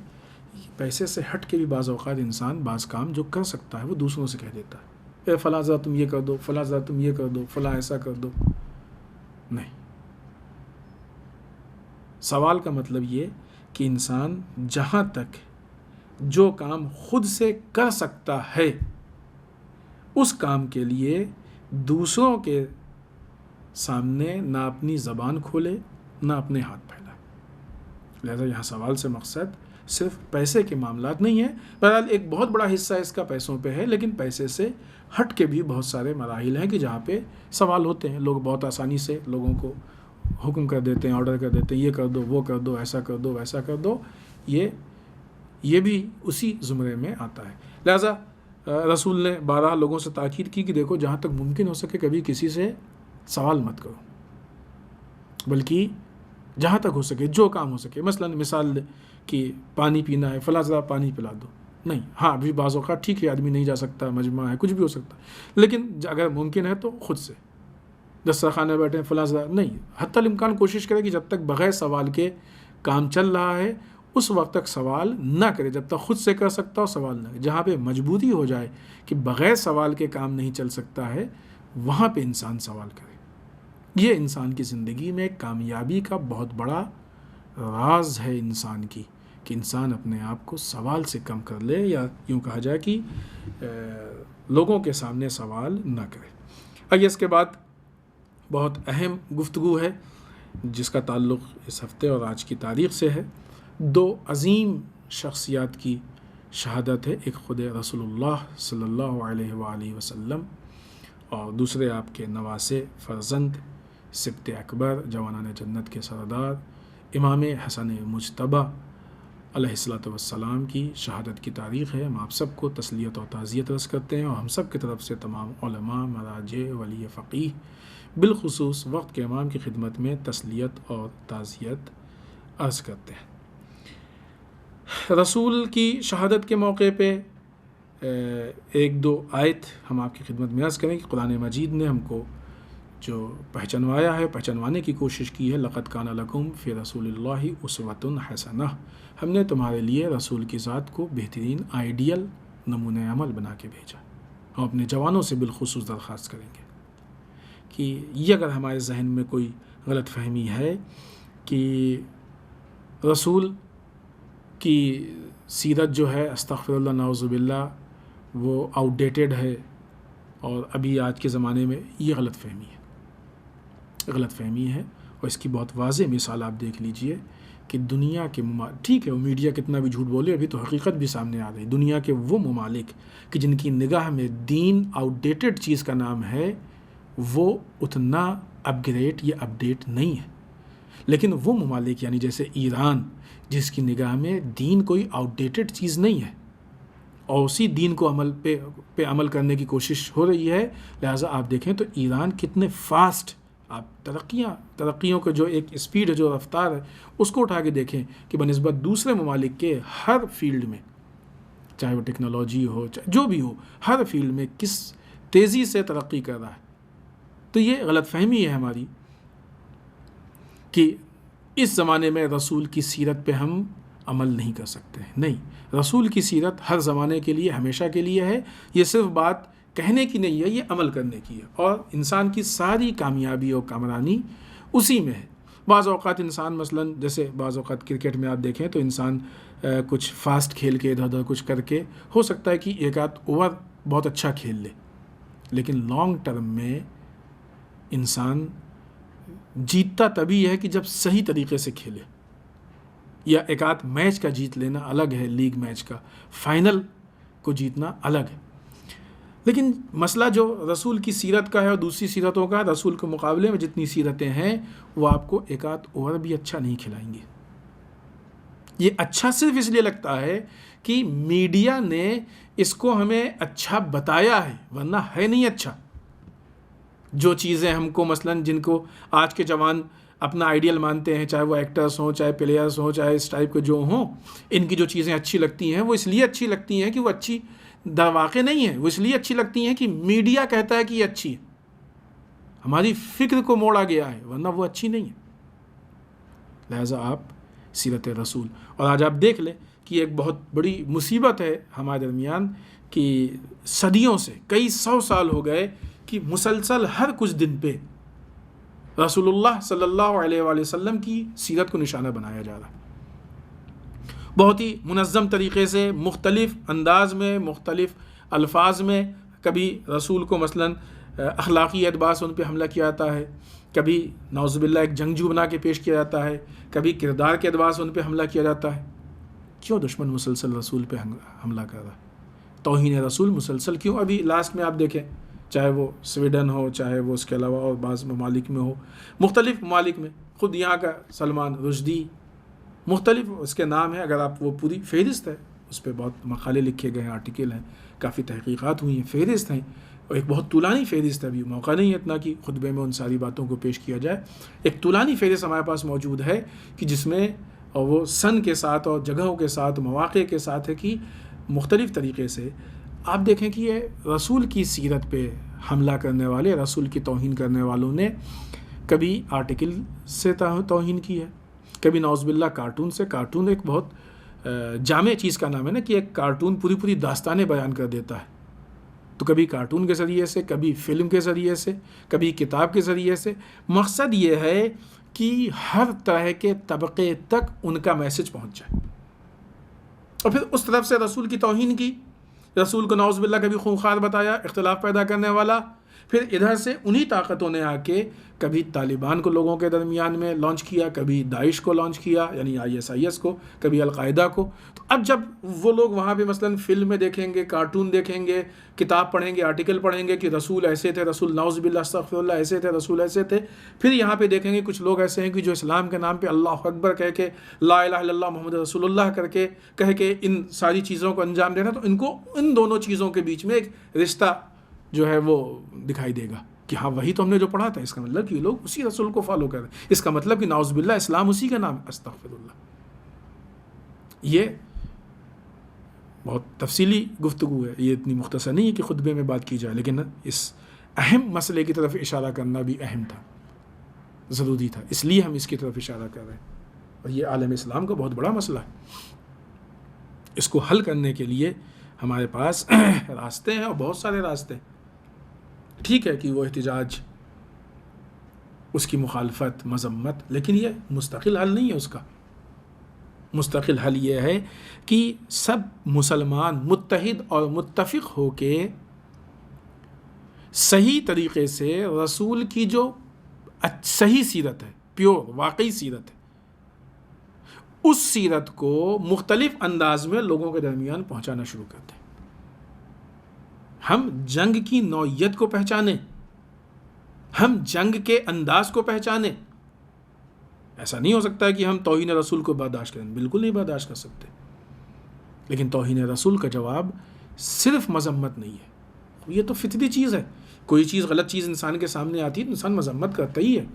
کہ پیسے سے ہٹ کے بھی بعض اوقات انسان بعض کام جو کر سکتا ہے وہ دوسروں سے کہہ دیتا ہے، اے فلاں ذرا تم یہ کر دو، فلاں ذرا تم یہ کر دو، فلاں ایسا کر دو. نہیں، سوال کا مطلب یہ کہ انسان جہاں تک جو کام خود سے کر سکتا ہے اس کام کے لیے دوسروں کے سامنے نہ اپنی زبان کھولے نہ اپنے ہاتھ پھیلائے. لہذا یہاں سوال سے مقصد صرف پیسے کے معاملات نہیں ہیں. بہرحال ایک بہت بڑا حصہ اس کا پیسوں پہ ہے، لیکن پیسے سے ہٹ کے بھی بہت سارے مراحل ہیں کہ جہاں پہ سوال ہوتے ہیں. لوگ بہت آسانی سے لوگوں کو حکم کر دیتے ہیں، آرڈر کر دیتے ہیں، یہ کر دو، وہ کر دو، ایسا کر دو، ویسا کر دو. یہ بھی اسی زمرے میں آتا ہے. لہذا رسول نے 12 لوگوں سے تاکید کی کہ دیکھو جہاں تک ممکن ہو سکے کبھی کسی سے سوال مت کرو، بلکہ جہاں تک ہو سکے جو کام ہو سکے، مثلا مثال کہ پانی پینا ہے، فلاں ذرا پانی پلا دو. نہیں، ہاں ابھی بعض اوقات ٹھیک ہے آدمی نہیں جا سکتا، مجمع ہے، کچھ بھی ہو سکتا، لیکن اگر ممکن ہے تو خود سے دسترخوان میں بیٹھے فلاں ذرا نہیں، حتی الامکان کوشش کرے کہ جب تک بغیر سوال کے کام چل رہا ہے اس وقت تک سوال نہ کرے، جب تک خود سے کر سکتا ہو سوال نہ کرے. جہاں پہ مجبوری ہو جائے کہ بغیر سوال کے کام نہیں چل سکتا ہے وہاں پہ انسان سوال کرے. یہ انسان کی زندگی میں کامیابی کا بہت بڑا راز ہے انسان کی، کہ انسان اپنے آپ کو سوال سے کم کر لے، یا یوں کہا جائے کہ لوگوں کے سامنے سوال نہ کرے. آئیے اس کے بعد بہت اہم گفتگو ہے جس کا تعلق اس ہفتے اور آج کی تاریخ سے ہے. 2 عظیم شخصیات کی شہادت ہے، ایک خود رسول اللہ صلی اللہ علیہ وآلہ وسلم اور دوسرے آپ کے نواسے فرزند سبط اکبر جوانان جنت کے سردار امام حسن مجتبی علیہ الصلوۃ والسلام کی شہادت کی تاریخ ہے. ہم آپ سب کو تسلیت اور تعزیت عرض کرتے ہیں، اور ہم سب کی طرف سے تمام علماء، مراجع، ولی فقیہ، بالخصوص وقت کے امام کی خدمت میں تسلیت اور تعزیت عرض کرتے ہیں. رسول کی شہادت کے موقع پہ 1-2 آیت ہم آپ کی خدمت میں عرض کریں کہ قرآن مجید نے ہم کو جو پہچنوایا ہے، پہچنوانے کی کوشش کی ہے. لقد کان لکم فی رسول اللہ اسوۃ حسنہ، ہم نے تمہارے لیے رسول کی ذات کو بہترین آئیڈیل نمونہ عمل بنا کے بھیجا. ہم اپنے جوانوں سے بالخصوص درخواست کریں گے کہ یہ اگر ہمارے ذہن میں کوئی غلط فہمی ہے کہ رسول کی سیرت جو ہے استغفر اللہ نعوذ باللہ وہ آؤٹ ڈیٹڈ ہے اور ابھی آج کے زمانے میں، یہ غلط فہمی ہے. اور اس کی بہت واضح مثال آپ دیکھ لیجئے کہ دنیا کے ٹھیک ہے وہ میڈیا کتنا بھی جھوٹ بولے، ابھی تو حقیقت بھی سامنے آ رہی. دنیا کے وہ ممالک کہ جن کی نگاہ میں دین آؤٹ ڈیٹڈ چیز کا نام ہے، وہ اتنا اپ گریڈ یا اپ ڈیٹ نہیں ہے. لیکن وہ ممالک یعنی جیسے ایران، جس کی نگاہ میں دین کوئی آؤٹ ڈیٹڈ چیز نہیں ہے اور اسی دین کو پہ عمل کرنے کی کوشش ہو رہی ہے، لہٰذا آپ دیکھیں تو ایران کتنے فاسٹ، آپ ترقیوں کا جو ایک اسپیڈ ہے، جو رفتار ہے، اس کو اٹھا کے دیکھیں کہ بنسبت دوسرے ممالک کے ہر فیلڈ میں، چاہے وہ ٹیکنالوجی ہو، چاہے جو بھی ہو، ہر فیلڈ میں کس تیزی سے ترقی کر رہا ہے. تو یہ غلط فہمی ہے ہماری کہ اس زمانے میں رسول کی سیرت پہ ہم عمل نہیں کر سکتے ہیں. نہیں، رسول کی سیرت ہر زمانے کے لیے، ہمیشہ کے لیے ہے. یہ صرف بات کہنے کی نہیں ہے، یہ عمل کرنے کی ہے، اور انسان کی ساری کامیابی اور کامرانی اسی میں ہے. بعض اوقات انسان مثلا جیسے بعض اوقات کرکٹ میں آپ دیکھیں تو انسان کچھ فاسٹ کھیل کے ادھر ادھر کچھ کر کے ہو سکتا ہے کہ 1-8 اوور بہت اچھا کھیل لے، لیکن لانگ ٹرم میں انسان جیتتا تبھی ہے کہ جب صحیح طریقے سے کھیلے. یا 1-8 میچ کا جیت لینا الگ ہے، لیگ میچ کا، فائنل کو جیتنا الگ ہے. لیکن مسئلہ جو رسول کی سیرت کا ہے اور دوسری سیرتوں کا، رسول کے مقابلے میں جتنی سیرتیں ہیں وہ آپ کو 1-8 اوور بھی اچھا نہیں کھلائیں گے. یہ اچھا صرف اس لیے لگتا ہے کہ میڈیا نے اس کو ہمیں اچھا بتایا ہے، ورنہ ہے نہیں اچھا۔ جو چیزیں ہم کو مثلاً جن کو آج کے جوان اپنا آئیڈیل مانتے ہیں، چاہے وہ ایکٹرز ہوں، چاہے پلیئرز ہوں، چاہے اس ٹائپ کے جو ہوں، ان کی جو چیزیں اچھی لگتی ہیں وہ اس لیے اچھی لگتی ہیں کہ وہ اچھی در واقع نہیں ہے، وہ اس لیے اچھی لگتی ہیں کہ میڈیا کہتا ہے کہ یہ اچھی ہے، ہماری فکر کو موڑا گیا ہے، ورنہ وہ اچھی نہیں ہے۔ لہٰذا آپ سیرت رسول، اور آج آپ دیکھ لیں کہ ایک بہت بڑی مصیبت ہے ہمارے درمیان کہ صدیوں سے، کئی 100 سال ہو گئے کہ مسلسل ہر کچھ دن پہ رسول اللہ صلی اللہ علیہ وآلہ وسلم کی سیرت کو نشانہ بنایا جا رہا ہے، بہت ہی منظم طریقے سے، مختلف انداز میں، مختلف الفاظ میں۔ کبھی رسول کو مثلاً اخلاقی اعتبار سے ان پہ حملہ کیا جاتا ہے، کبھی نعوذ باللہ ایک جنگجو بنا کے پیش کیا جاتا ہے، کبھی کردار کے اعتبار سے ان پہ حملہ کیا جاتا ہے۔ کیوں دشمن مسلسل رسول پہ حملہ کر رہا ہے؟ توہین رسول مسلسل کیوں؟ ابھی لاسٹ میں آپ دیکھیں، چاہے وہ سویڈن ہو، چاہے وہ اس کے علاوہ اور بعض ممالک میں ہو، مختلف ممالک میں، خود یہاں کا سلمان رشدی، مختلف اس کے نام ہیں، اگر آپ وہ پوری فہرست ہے، اس پہ بہت مقالے لکھے گئے ہیں، آرٹیکل ہیں، کافی تحقیقات ہوئی ہیں، فہرست ہیں، اور ایک بہت طولانی فہرست ہے، ابھی موقع نہیں ہے اتنا کہ خطبے میں ان ساری باتوں کو پیش کیا جائے۔ ایک طولانی فہرست ہمارے پاس موجود ہے کہ جس میں وہ سن کے ساتھ اور جگہوں کے ساتھ، مواقع کے ساتھ ہے کہ مختلف طریقے سے آپ دیکھیں کہ یہ رسول کی سیرت پہ حملہ کرنے والے، رسول کی توہین کرنے والوں نے کبھی آرٹیکل سے توہین کی ہے، کبھی نعوذ باللہ کارٹون سے۔ کارٹون ایک بہت جامع چیز کا نام ہے نا، کہ ایک کارٹون پوری داستانیں بیان کر دیتا ہے، تو کبھی کارٹون کے ذریعے سے، کبھی فلم کے ذریعے سے، کبھی کتاب کے ذریعے سے۔ مقصد یہ ہے کہ ہر طرح کے طبقے تک ان کا میسج پہنچ جائے، اور پھر اس طرف سے رسول کی توہین کی، رسول کو نعوذ باللہ کبھی خونخوار بتایا، اختلاف پیدا کرنے والا۔ پھر ادھر سے انہی طاقتوں نے آ کے کبھی طالبان کو لوگوں کے درمیان میں لانچ کیا، کبھی داعش کو لانچ کیا، یعنی ISIS کو، کبھی القاعدہ کو۔ تو اب جب وہ لوگ وہاں پہ مثلاً فلم میں دیکھیں گے، کارٹون دیکھیں گے، کتاب پڑھیں گے، آرٹیکل پڑھیں گے کہ رسول ایسے تھے، رسول نعوذ باللہ استغفر اللہ ایسے تھے، رسول ایسے تھے، پھر یہاں پہ دیکھیں گے کچھ لوگ ایسے ہیں کہ جو اسلام کے نام پہ اللہ اکبر کہہ کے، لا الہ الا اللہ محمد رسول اللہ کہہ کے ان ساری چیزوں کو انجام دینا، تو ان کو ان دونوں چیزوں کے بیچ میں ایک رشتہ جو ہے وہ دکھائی دے گا کہ ہاں وہی تو ہم نے جو پڑھا تھا، اس کا مطلب کہ یہ لوگ اسی رسول کو فالو کر رہے ہیں، اس کا مطلب کہ نعوذ باللہ اسلام اسی کا نام، استغفر اللہ۔ یہ بہت تفصیلی گفتگو ہے، یہ اتنی مختصر نہیں ہے کہ خطبے میں بات کی جائے، لیکن اس اہم مسئلے کی طرف اشارہ کرنا بھی اہم تھا، ضروری تھا، اس لیے ہم اس کی طرف اشارہ کر رہے ہیں، اور یہ عالم اسلام کا بہت بڑا مسئلہ ہے۔ اس کو حل کرنے کے لیے ہمارے پاس راستے ہیں، اور بہت سارے راستے ہیں۔ ٹھیک ہے کہ وہ احتجاج، اس کی مخالفت، مذمت، لیکن یہ مستقل حل نہیں ہے۔ اس کا مستقل حل یہ ہے کہ سب مسلمان متحد اور متفق ہو کے صحیح طریقے سے رسول کی جو صحیح سیرت ہے، پیور واقعی سیرت ہے، اس سیرت کو مختلف انداز میں لوگوں کے درمیان پہنچانا شروع کرتے ہیں۔ ہم جنگ کی نوعیت کو پہچانیں، ہم جنگ کے انداز کو پہچانیں۔ ایسا نہیں ہو سکتا ہے کہ ہم توہین رسول کو برداشت کریں، بالکل نہیں برداشت کر سکتے، لیکن توہین رسول کا جواب صرف مذمت نہیں ہے، یہ تو فطری چیز ہے۔ کوئی چیز، غلط چیز انسان کے سامنے آتی ہے تو انسان مذمت کرتا ہی ہے۔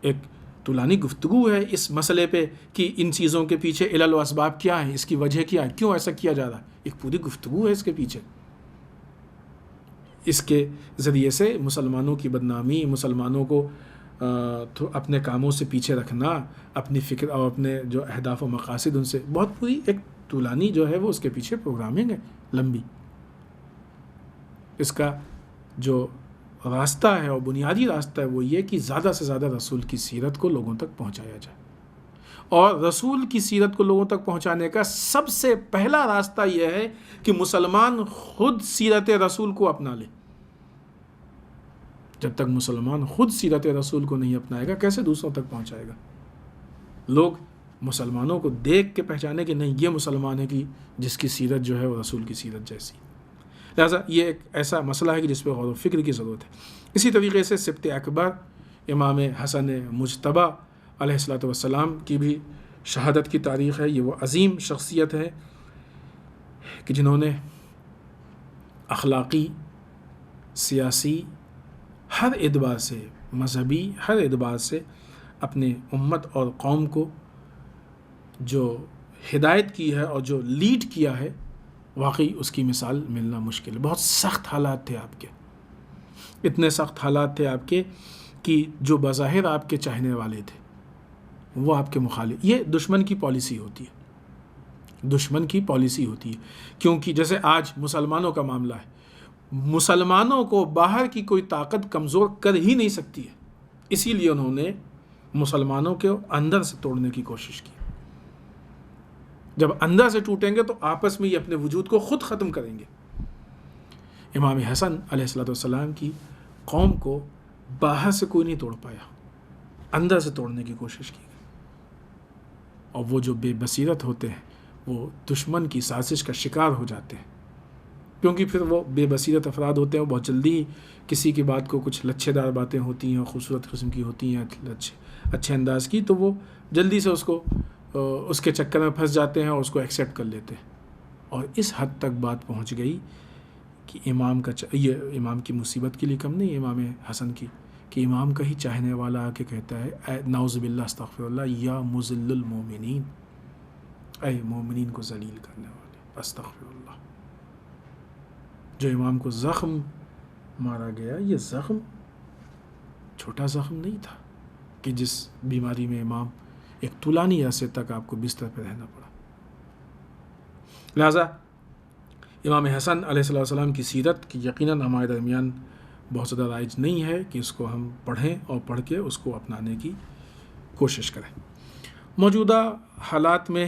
ایک طولانی گفتگو ہے اس مسئلے پہ کہ ان چیزوں کے پیچھے علل و اسباب کیا ہیں، اس کی وجہ کیا ہے، کیوں ایسا کیا جا رہا ہے، ایک پوری گفتگو ہے اس کے پیچھے۔ اس کے ذریعے سے مسلمانوں کی بدنامی، مسلمانوں کو اپنے کاموں سے پیچھے رکھنا، اپنی فکر اور اپنے جو اہداف و مقاصد ان سے، بہت پوری ایک طولانی جو ہے وہ اس کے پیچھے پروگرامنگ ہے، لمبی۔ اس کا جو راستہ ہے اور بنیادی راستہ ہے وہ یہ کہ زیادہ سے زیادہ رسول کی سیرت کو لوگوں تک پہنچایا جائے، اور رسول کی سیرت کو لوگوں تک پہنچانے کا سب سے پہلا راستہ یہ ہے کہ مسلمان خود سیرت رسول کو اپنا لے۔ جب تک مسلمان خود سیرت رسول کو نہیں اپنائے گا، کیسے دوسروں تک پہنچائے گا؟ لوگ مسلمانوں کو دیکھ کے پہچانے کہ نہیں، یہ مسلمان ہے کہ جس کی سیرت جو ہے وہ رسول کی سیرت جیسی۔ لہٰذا یہ ایک ایسا مسئلہ ہے کہ جس پہ غور و فکر کی ضرورت ہے۔ اسی طریقے سے سبت اکبر امام حسن مجتبی علیہ السلام کی بھی شہادت کی تاریخ ہے۔ یہ وہ عظیم شخصیت ہے کہ جنہوں نے اخلاقی، سیاسی، ہر اعتبار سے، مذہبی ہر اعتبار سے اپنے امت اور قوم کو جو ہدایت کی ہے اور جو لیڈ کیا ہے، واقعی اس کی مثال ملنا مشکل ہے۔ بہت سخت حالات تھے آپ کے، اتنے سخت حالات تھے آپ کے کہ جو بظاہر آپ کے چاہنے والے تھے وہ آپ کے مخالف۔ یہ دشمن کی پالیسی ہوتی ہے، دشمن کی پالیسی ہوتی ہے، کیونکہ جیسے آج مسلمانوں کا معاملہ ہے، مسلمانوں کو باہر کی کوئی طاقت کمزور کر ہی نہیں سکتی ہے، اسی لیے انہوں نے مسلمانوں کے اندر سے توڑنے کی کوشش کی۔ جب اندر سے ٹوٹیں گے تو آپس میں یہ اپنے وجود کو خود ختم کریں گے۔ امام حسن علیہ السلام کی قوم کو باہر سے کوئی نہیں توڑ پایا، اندر سے توڑنے کی کوشش کی گئی، اور وہ جو بے بصیرت ہوتے ہیں وہ دشمن کی سازش کا شکار ہو جاتے ہیں، کیونکہ پھر وہ بے بصیرت افراد ہوتے ہیں، وہ بہت جلدی ہی کسی کی بات کو، کچھ لچھے دار باتیں ہوتی ہیں، خوبصورت قسم کی ہوتی ہیں، اچھے انداز کی، تو وہ جلدی سے اس کے چکر میں پھنس جاتے ہیں اور اس کو ایکسیپٹ کر لیتے ہیں۔ اور اس حد تک بات پہنچ گئی کہ یہ امام کی مصیبت کے لیے کم نہیں، امام حسن کی، کہ امام کا ہی چاہنے والا آ کے کہتا ہے اے نعوذ باللہ استغفر اللہ یا مذل المومنین، اے مومنین کو ذلیل کرنے والے، استغفر اللہ۔ جو امام کو زخم مارا گیا، یہ زخم چھوٹا زخم نہیں تھا کہ جس بیماری میں امام ایک طولانی عرصے تک آپ کو بستر پہ رہنا پڑا۔ لہٰذا امام حسن علیہ السلام کی سیرت کی یقیناً ہمارے درمیان بہت زیادہ رائج نہیں ہے کہ اس کو ہم پڑھیں اور پڑھ کے اس کو اپنانے کی کوشش کریں۔ موجودہ حالات میں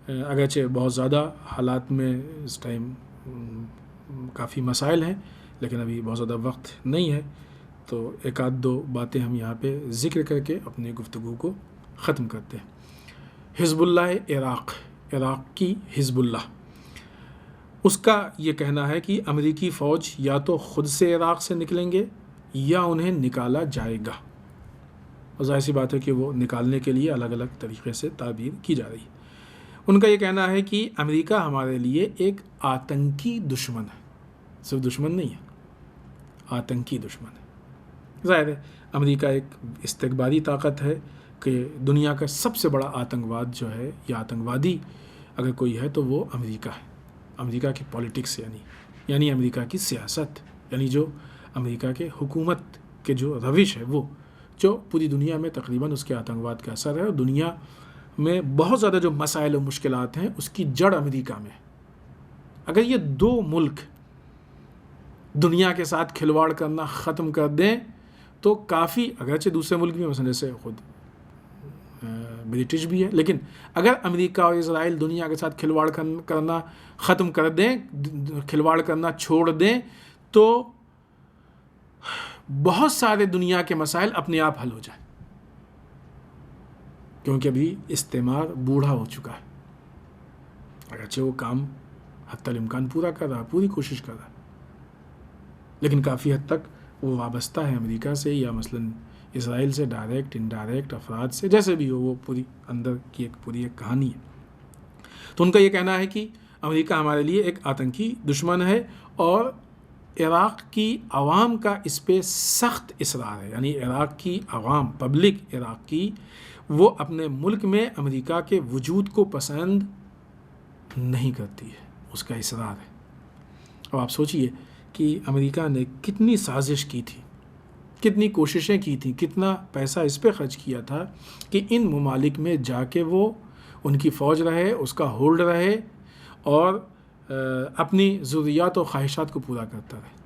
اگرچہ بہت زیادہ حالات میں اس ٹائم کافی مسائل ہیں، لیکن ابھی بہت زیادہ وقت نہیں ہے، تو ایک آدھ دو باتیں ہم یہاں پہ ذکر کر کے اپنی گفتگو کو ختم کرتے ہیں۔ حزب اللہ عراق کی حزب اللہ، اس کا یہ کہنا ہے کہ امریکی فوج یا تو خود سے عراق سے نکلیں گے یا انہیں نکالا جائے گا، اور ظاہر سی بات ہے کہ وہ نکالنے کے لیے الگ الگ طریقے سے تعبیر کی جا رہی ہے۔ ان کا یہ کہنا ہے کہ امریکہ ہمارے لیے ایک آتنکی دشمن ہے، صرف دشمن نہیں ہے، آتنکی دشمن ہے۔ ظاہر ہے امریکہ ایک استکباری طاقت ہے کہ دنیا کا سب سے بڑا آتنکواد جو ہے یا آتنکوادی اگر کوئی ہے تو وہ امریکہ ہے، امریکہ کی پولیٹکس یعنی امریکہ کی سیاست، یعنی جو امریکہ کے حکومت کے جو روش ہے، وہ جو پوری دنیا میں تقریباً اس کے آتنکواد کا اثر ہے، اور دنیا میں بہت زیادہ جو مسائل و مشکلات ہیں اس کی جڑ امریکہ میں ہے۔ اگر یہ دو ملک دنیا کے ساتھ کھلواڑ کرنا ختم کر دیں تو کافی، اگرچہ دوسرے ملک بھی مثلا جیسے خود برٹش بھی ہے، لیکن اگر امریکہ اور اسرائیل دنیا کے ساتھ کھلواڑ کرنا ختم کر دیں، کھلواڑ کرنا چھوڑ دیں، تو بہت سارے دنیا کے مسائل اپنے آپ حل ہو جائیں، کیونکہ ابھی استعمار بوڑھا ہو چکا ہے، اگرچہ وہ کام حتی الامکان پورا کر رہا، پوری کوشش کر رہا، لیکن کافی حد تک وہ وابستہ ہے امریکہ سے یا مثلا اسرائیل سے، ڈائریکٹ انڈائریکٹ افراد سے، جیسے بھی ہو، وہ پوری اندر کی پوری ایک کہانی ہے۔ تو ان کا یہ کہنا ہے کہ امریکہ ہمارے لیے ایک آتنکی دشمن ہے، اور عراق کی عوام کا اس پہ سخت اصرار ہے، یعنی عراق کی عوام، پبلک عراق کی، وہ اپنے ملک میں امریکہ کے وجود کو پسند نہیں کرتی ہے، اس کا اصرار ہے۔ اور آپ سوچئے کہ امریکہ نے کتنی سازش کی تھی، کتنی کوششیں کی تھیں، کتنا پیسہ اس پہ خرچ کیا تھا کہ ان ممالک میں جا کے وہ ان کی فوج رہے، اس کا ہولڈ رہے، اور اپنی ضروریات و خواہشات کو پورا کرتا رہے۔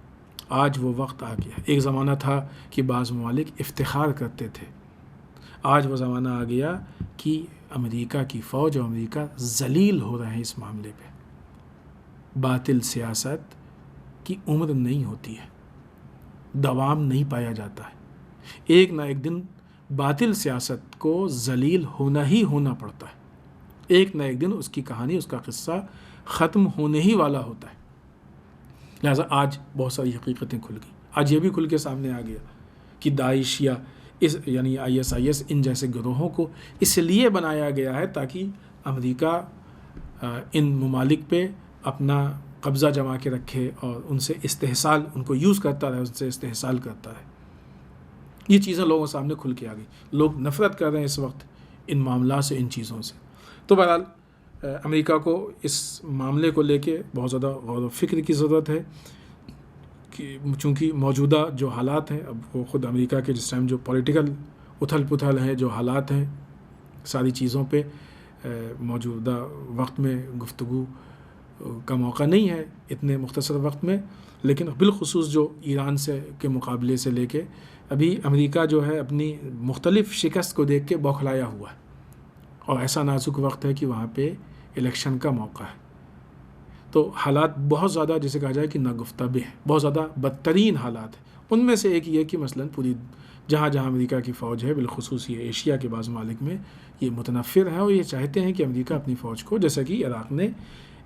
آج وہ وقت آ گیا۔ ایک زمانہ تھا کہ بعض ممالک افتخار کرتے تھے، آج وہ زمانہ آ گیا کہ امریکہ کی فوج اور امریکہ ذلیل ہو رہے ہیں اس معاملے پہ۔ باطل سیاست کی عمر نہیں ہوتی ہے، دوام نہیں پایا جاتا ہے، ایک نہ ایک دن باطل سیاست کو ذلیل ہونا ہی ہونا پڑتا ہے، ایک نہ ایک دن اس کی کہانی، اس کا قصہ ختم ہونے ہی والا ہوتا ہے۔ لہٰذا آج بہت ساری حقیقتیں کھل گئی، آج یہ بھی کھل کے سامنے آ گیا کہ داعش یا یعنی ISIS ان جیسے گروہوں کو اس لیے بنایا گیا ہے تاکہ امریکہ ان ممالک پہ اپنا قبضہ جما کے رکھے اور ان سے استحصال، ان کو یوز کرتا رہے، ان سے استحصال کرتا رہے. یہ چیزیں لوگوں کے سامنے کھل کے آ گئی. لوگ نفرت کر رہے ہیں اس وقت ان معاملات سے، ان چیزوں سے. تو بہرحال امریکہ کو اس معاملے کو لے کے بہت زیادہ غور و فکر کی ضرورت ہے کہ چونکہ موجودہ جو حالات ہیں، اب وہ خود امریکہ کے جس ٹائم جو پولیٹیکل اتھل پتھل ہیں، جو حالات ہیں، ساری چیزوں پہ موجودہ وقت میں گفتگو کا موقع نہیں ہے اتنے مختصر وقت میں. لیکن بالخصوص جو ایران سے کے مقابلے سے لے کے ابھی امریکہ جو ہے اپنی مختلف شکست کو دیکھ کے بوکھلایا ہوا ہے، اور ایسا نازک وقت ہے کہ وہاں پہ الیکشن کا موقع ہے. تو حالات بہت زیادہ، جسے کہا جائے کہ ناگفتہ ہیں، بہت زیادہ بدترین حالات ہیں. ان میں سے ایک یہ کہ مثلاً پوری جہاں جہاں امریکہ کی فوج ہے، بالخصوص یہ ایشیا کے بعض ممالک میں یہ متنفر ہیں اور یہ چاہتے ہیں کہ امریکہ اپنی فوج کو، جیسا کہ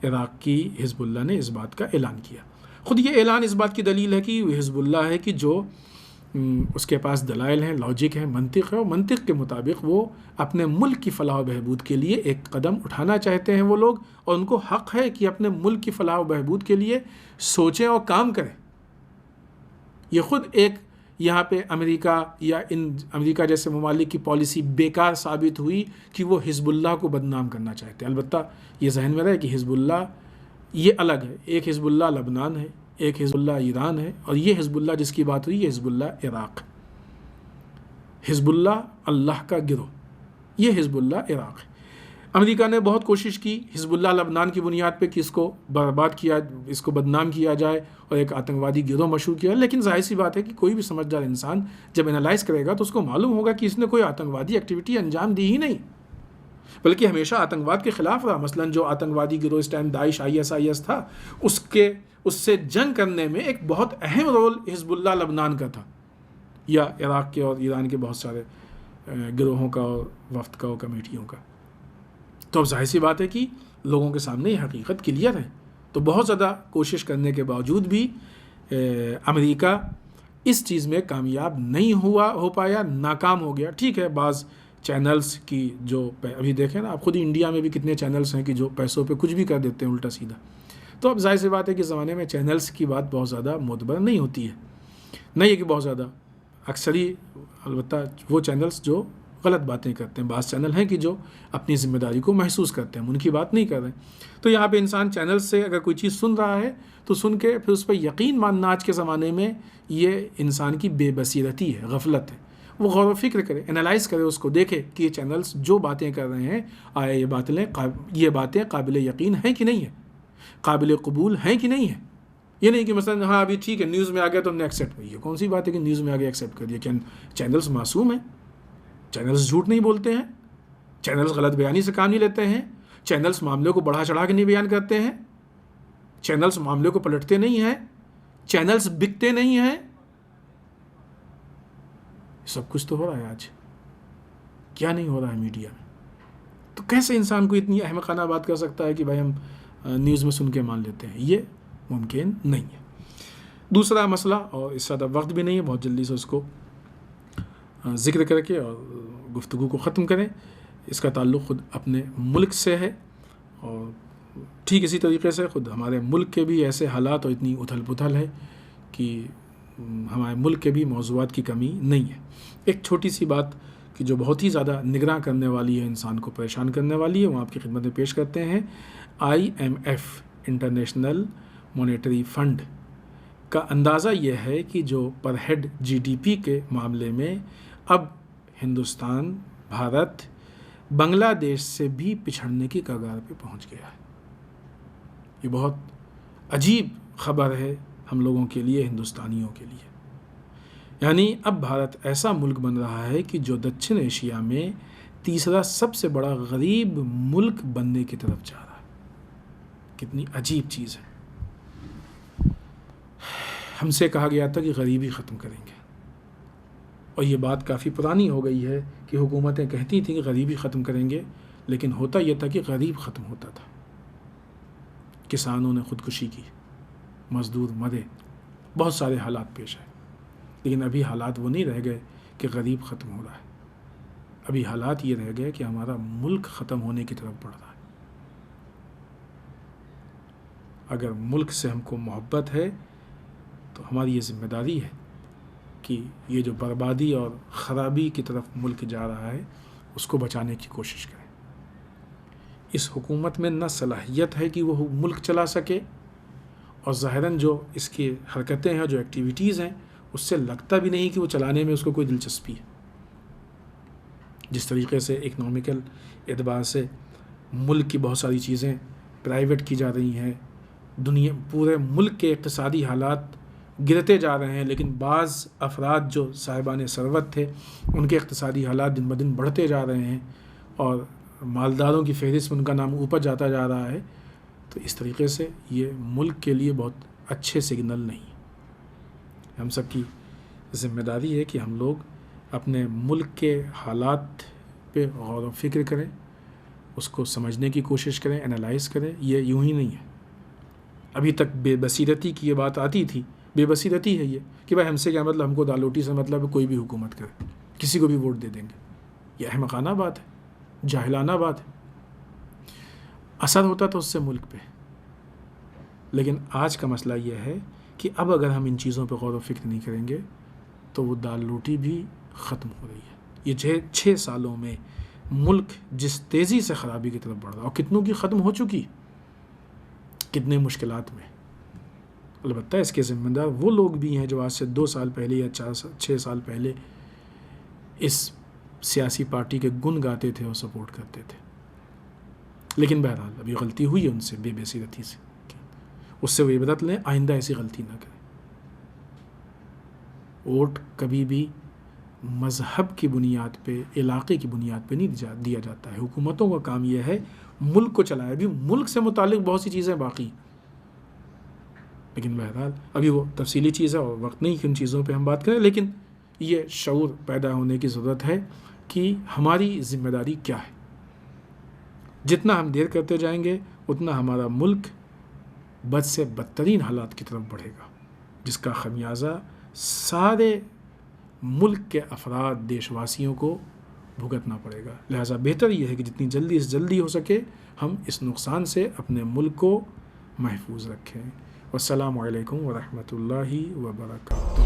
عراق کی حزب اللہ نے اس بات کا اعلان کیا. خود یہ اعلان اس بات کی دلیل ہے کہ حزب اللہ ہے کہ جو اس کے پاس دلائل ہیں، لاجک ہے، منطق ہے، اور منطق کے مطابق وہ اپنے ملک کی فلاح و بہبود کے لیے ایک قدم اٹھانا چاہتے ہیں وہ لوگ، اور ان کو حق ہے کہ اپنے ملک کی فلاح و بہبود کے لیے سوچیں اور کام کریں. یہ خود ایک یہاں پہ امریکہ یا امریکہ جیسے ممالک کی پالیسی بیکار ثابت ہوئی کہ وہ حزب اللہ کو بدنام کرنا چاہتے ہیں. البتہ یہ ذہن میں رہے کہ حزب اللہ یہ الگ ہے. ایک حزب اللہ لبنان ہے، ایک حزب اللہ ایران ہے، اور یہ حزب اللہ جس کی بات ہوئی یہ حزب اللہ عراق. حزب اللہ اللہ کا گروہ، یہ حزب اللہ عراق ہے. امریکہ نے بہت کوشش کی حزب اللہ لبنان کی بنیاد پہ کہ اس کو برباد کیا، اس کو بدنام کیا جائے اور ایک آتنکوادی گروہ مشہور کیا. لیکن ظاہر سی بات ہے کہ کوئی بھی سمجھدار انسان جب انالائز کرے گا تو اس کو معلوم ہوگا کہ اس نے کوئی آتنکوادی ایکٹیویٹی انجام دی ہی نہیں، بلکہ ہمیشہ آتنکواد کے خلاف رہا. مثلاً جو آتنکوادی گروہ اس ٹائم داعش IS تھا، اس سے جنگ کرنے میں ایک بہت اہم رول حزب اللہ لبنان کا تھا، یا عراق کے اور ایران کے بہت سارے گروہوں کا اور وفد کا اور کمیٹیوں کا. تو اب ظاہر سی بات ہے کہ لوگوں کے سامنے یہ حقیقت کلیئر ہے. تو بہت زیادہ کوشش کرنے کے باوجود بھی امریکہ اس چیز میں کامیاب نہیں ہو پایا، ناکام ہو گیا. ٹھیک ہے، بعض چینلز کی جو ابھی دیکھیں نا آپ، خود انڈیا میں بھی کتنے چینلز ہیں کہ جو پیسوں پہ کچھ بھی کر دیتے ہیں الٹا سیدھا. تو اب ظاہر سی بات ہے کہ زمانے میں چینلز کی بات بہت زیادہ معتبر نہیں ہوتی ہے، نہیں ہے کہ بہت زیادہ، اکثر ہی البتہ وہ چینلز جو غلط باتیں کرتے ہیں. بعض چینل ہیں کہ جو اپنی ذمہ داری کو محسوس کرتے ہیں، ہم ان کی بات نہیں کر رہے. تو یہاں پہ انسان چینل سے اگر کوئی چیز سن رہا ہے تو سن کے پھر اس پہ یقین ماننا آج کے زمانے میں یہ انسان کی بے بصیرتی ہے، غفلت ہے. وہ غور و فکر کرے، انالائز کرے، اس کو دیکھے کہ یہ چینلز جو باتیں کر رہے ہیں آیا یہ باتیں قابل یقین ہیں کہ نہیں ہیں، قابل قبول ہیں کہ نہیں ہیں. یہ نہیں کہ مثلا ہاں ابھی ٹھیک ہے نیوز میں آ گیا تو ہم نے ایکسیپٹ کر. یہ کون سی بات ہے کہ نیوز میں آ گیا ایکسیپٹ کر دیا؟ کیا چینلز معصوم ہیں؟ چینلز جھوٹ نہیں بولتے ہیں، چینلز غلط بیانی سے کام نہیں لیتے ہیں، چینلز معاملے کو بڑھا چڑھا کے نہیں بیان کرتے ہیں، چینلز معاملے کو پلٹتے نہیں ہیں، چینلز بکتے نہیں ہیں. سب کچھ تو ہو رہا ہے آج، کیا نہیں ہو رہا ہے میڈیا میں؟ تو کیسے انسان کو اتنی احمقانہ بات کر سکتا ہے کہ بھائی ہم نیوز میں سن کے مان لیتے ہیں؟ یہ ممکن نہیں ہے. دوسرا مسئلہ، اور اس زیادہ وقت بھی نہیں ہے، بہت جلدی سے اس کو ذکر کر کے اور گفتگو کو ختم کریں. اس کا تعلق خود اپنے ملک سے ہے، اور ٹھیک اسی طریقے سے خود ہمارے ملک کے بھی ایسے حالات اور اتنی اتھل پتھل ہے کہ ہمارے ملک کے بھی موضوعات کی کمی نہیں ہے. ایک چھوٹی سی بات کہ جو بہت ہی زیادہ نگراں کرنے والی ہے، انسان کو پریشان کرنے والی ہے، وہ آپ کی خدمت میں پیش کرتے ہیں. IMF انٹرنیشنل مانیٹری فنڈ کا اندازہ یہ ہے کہ جو پر ہیڈ GDP کے معاملے میں اب ہندوستان، بھارت، بنگلہ دیش سے بھی پچھڑنے کی کگار پہ پہنچ گیا ہے. یہ بہت عجیب خبر ہے ہم لوگوں کے لیے، ہندوستانیوں کے لیے. یعنی اب بھارت ایسا ملک بن رہا ہے کہ جو دکشن ایشیا میں تیسرا سب سے بڑا غریب ملک بننے کی طرف جا رہا ہے. کتنی عجیب چیز ہے. ہم سے کہا گیا تھا کہ غریبی ختم کریں گے، اور یہ بات کافی پرانی ہو گئی ہے کہ حکومتیں کہتی تھیں کہ غریبی ختم کریں گے، لیکن ہوتا یہ تھا کہ غریب ختم ہوتا تھا. کسانوں نے خودکشی کی، مزدور مرے، بہت سارے حالات پیش آئے. لیکن ابھی حالات وہ نہیں رہ گئے کہ غریب ختم ہو رہا ہے. ابھی حالات یہ رہ گئے کہ ہمارا ملک ختم ہونے کی طرف بڑھ رہا ہے. اگر ملک سے ہم کو محبت ہے تو ہماری یہ ذمہ داری ہے کہ یہ جو بربادی اور خرابی کی طرف ملک جا رہا ہے اس کو بچانے کی کوشش کریں۔ اس حکومت میں نہ صلاحیت ہے کہ وہ ملک چلا سکے، اور ظاہراً جو اس کی حرکتیں ہیں، جو ایکٹیویٹیز ہیں، اس سے لگتا بھی نہیں کہ وہ چلانے میں اس کو کوئی دلچسپی ہے۔ جس طریقے سے اکنامیکل اعتبار سے ملک کی بہت ساری چیزیں پرائیویٹ کی جا رہی ہیں، پورے ملک کے اقتصادی حالات گرتے جا رہے ہیں، لیکن بعض افراد جو صاحبان ثروت تھے ان کے اقتصادی حالات دن بدن بڑھتے جا رہے ہیں اور مالداروں کی فہرست میں ان کا نام اوپر جاتا جا رہا ہے، تو اس طریقے سے یہ ملک کے لیے بہت اچھے سگنل نہیں ہے۔ ہم سب کی ذمہ داری ہے کہ ہم لوگ اپنے ملک کے حالات پہ غور و فکر کریں، اس کو سمجھنے کی کوشش کریں، انالائز کریں۔ یہ یوں ہی نہیں ہے۔ ابھی تک بے بصیرتی کی یہ بات آتی تھی، بے بصیرتی ہے یہ کہ بھائی ہم سے کیا مطلب، ہم کو دال روٹی سے مطلب ہے، کوئی بھی حکومت کرے، کسی کو بھی ووٹ دے دیں گے۔ یہ احمقانہ بات ہے، جاہلانہ بات ہے۔ اثر ہوتا تو اس سے ملک پہ، لیکن آج کا مسئلہ یہ ہے کہ اب اگر ہم ان چیزوں پہ غور و فکر نہیں کریں گے تو وہ دال روٹی بھی ختم ہو رہی ہے۔ یہ 6 سالوں میں ملک جس تیزی سے خرابی کی طرف بڑھ رہا، اور کتنوں کی ختم ہو چکی، کتنے مشکلات میں۔ البتہ اس کے ذمہ دار وہ لوگ بھی ہیں جو آج سے 2 سال پہلے یا 6 سال پہلے اس سیاسی پارٹی کے گن گاتے تھے اور سپورٹ کرتے تھے۔ لیکن بہرحال ابھی غلطی ہوئی ہے ان سے، بے بصیرتی سے، اس سے وہ عبرت لیں، آئندہ ایسی غلطی نہ کریں۔ ووٹ کبھی بھی مذہب کی بنیاد پہ، علاقے کی بنیاد پہ نہیں دیا جاتا ہے۔ حکومتوں کا کام یہ ہے ملک کو چلائے۔ ابھی ملک سے متعلق بہت سی چیزیں باقی، لیکن بہرحال ابھی وہ تفصیلی چیز ہے اور وقت نہیں کہ ان چیزوں پہ ہم بات کریں، لیکن یہ شعور پیدا ہونے کی ضرورت ہے کہ ہماری ذمہ داری کیا ہے۔ جتنا ہم دیر کرتے جائیں گے اتنا ہمارا ملک بد سے بدترین حالات کی طرف بڑھے گا، جس کا خمیازہ سارے ملک کے افراد، دیش واسیوں کو بھگتنا پڑے گا۔ لہٰذا بہتر یہ ہے کہ جتنی جلدی سے جلدی ہو سکے ہم اس نقصان سے اپنے ملک کو محفوظ رکھیں۔ والسلام علیکم ورحمۃ اللہ وبرکاتہ۔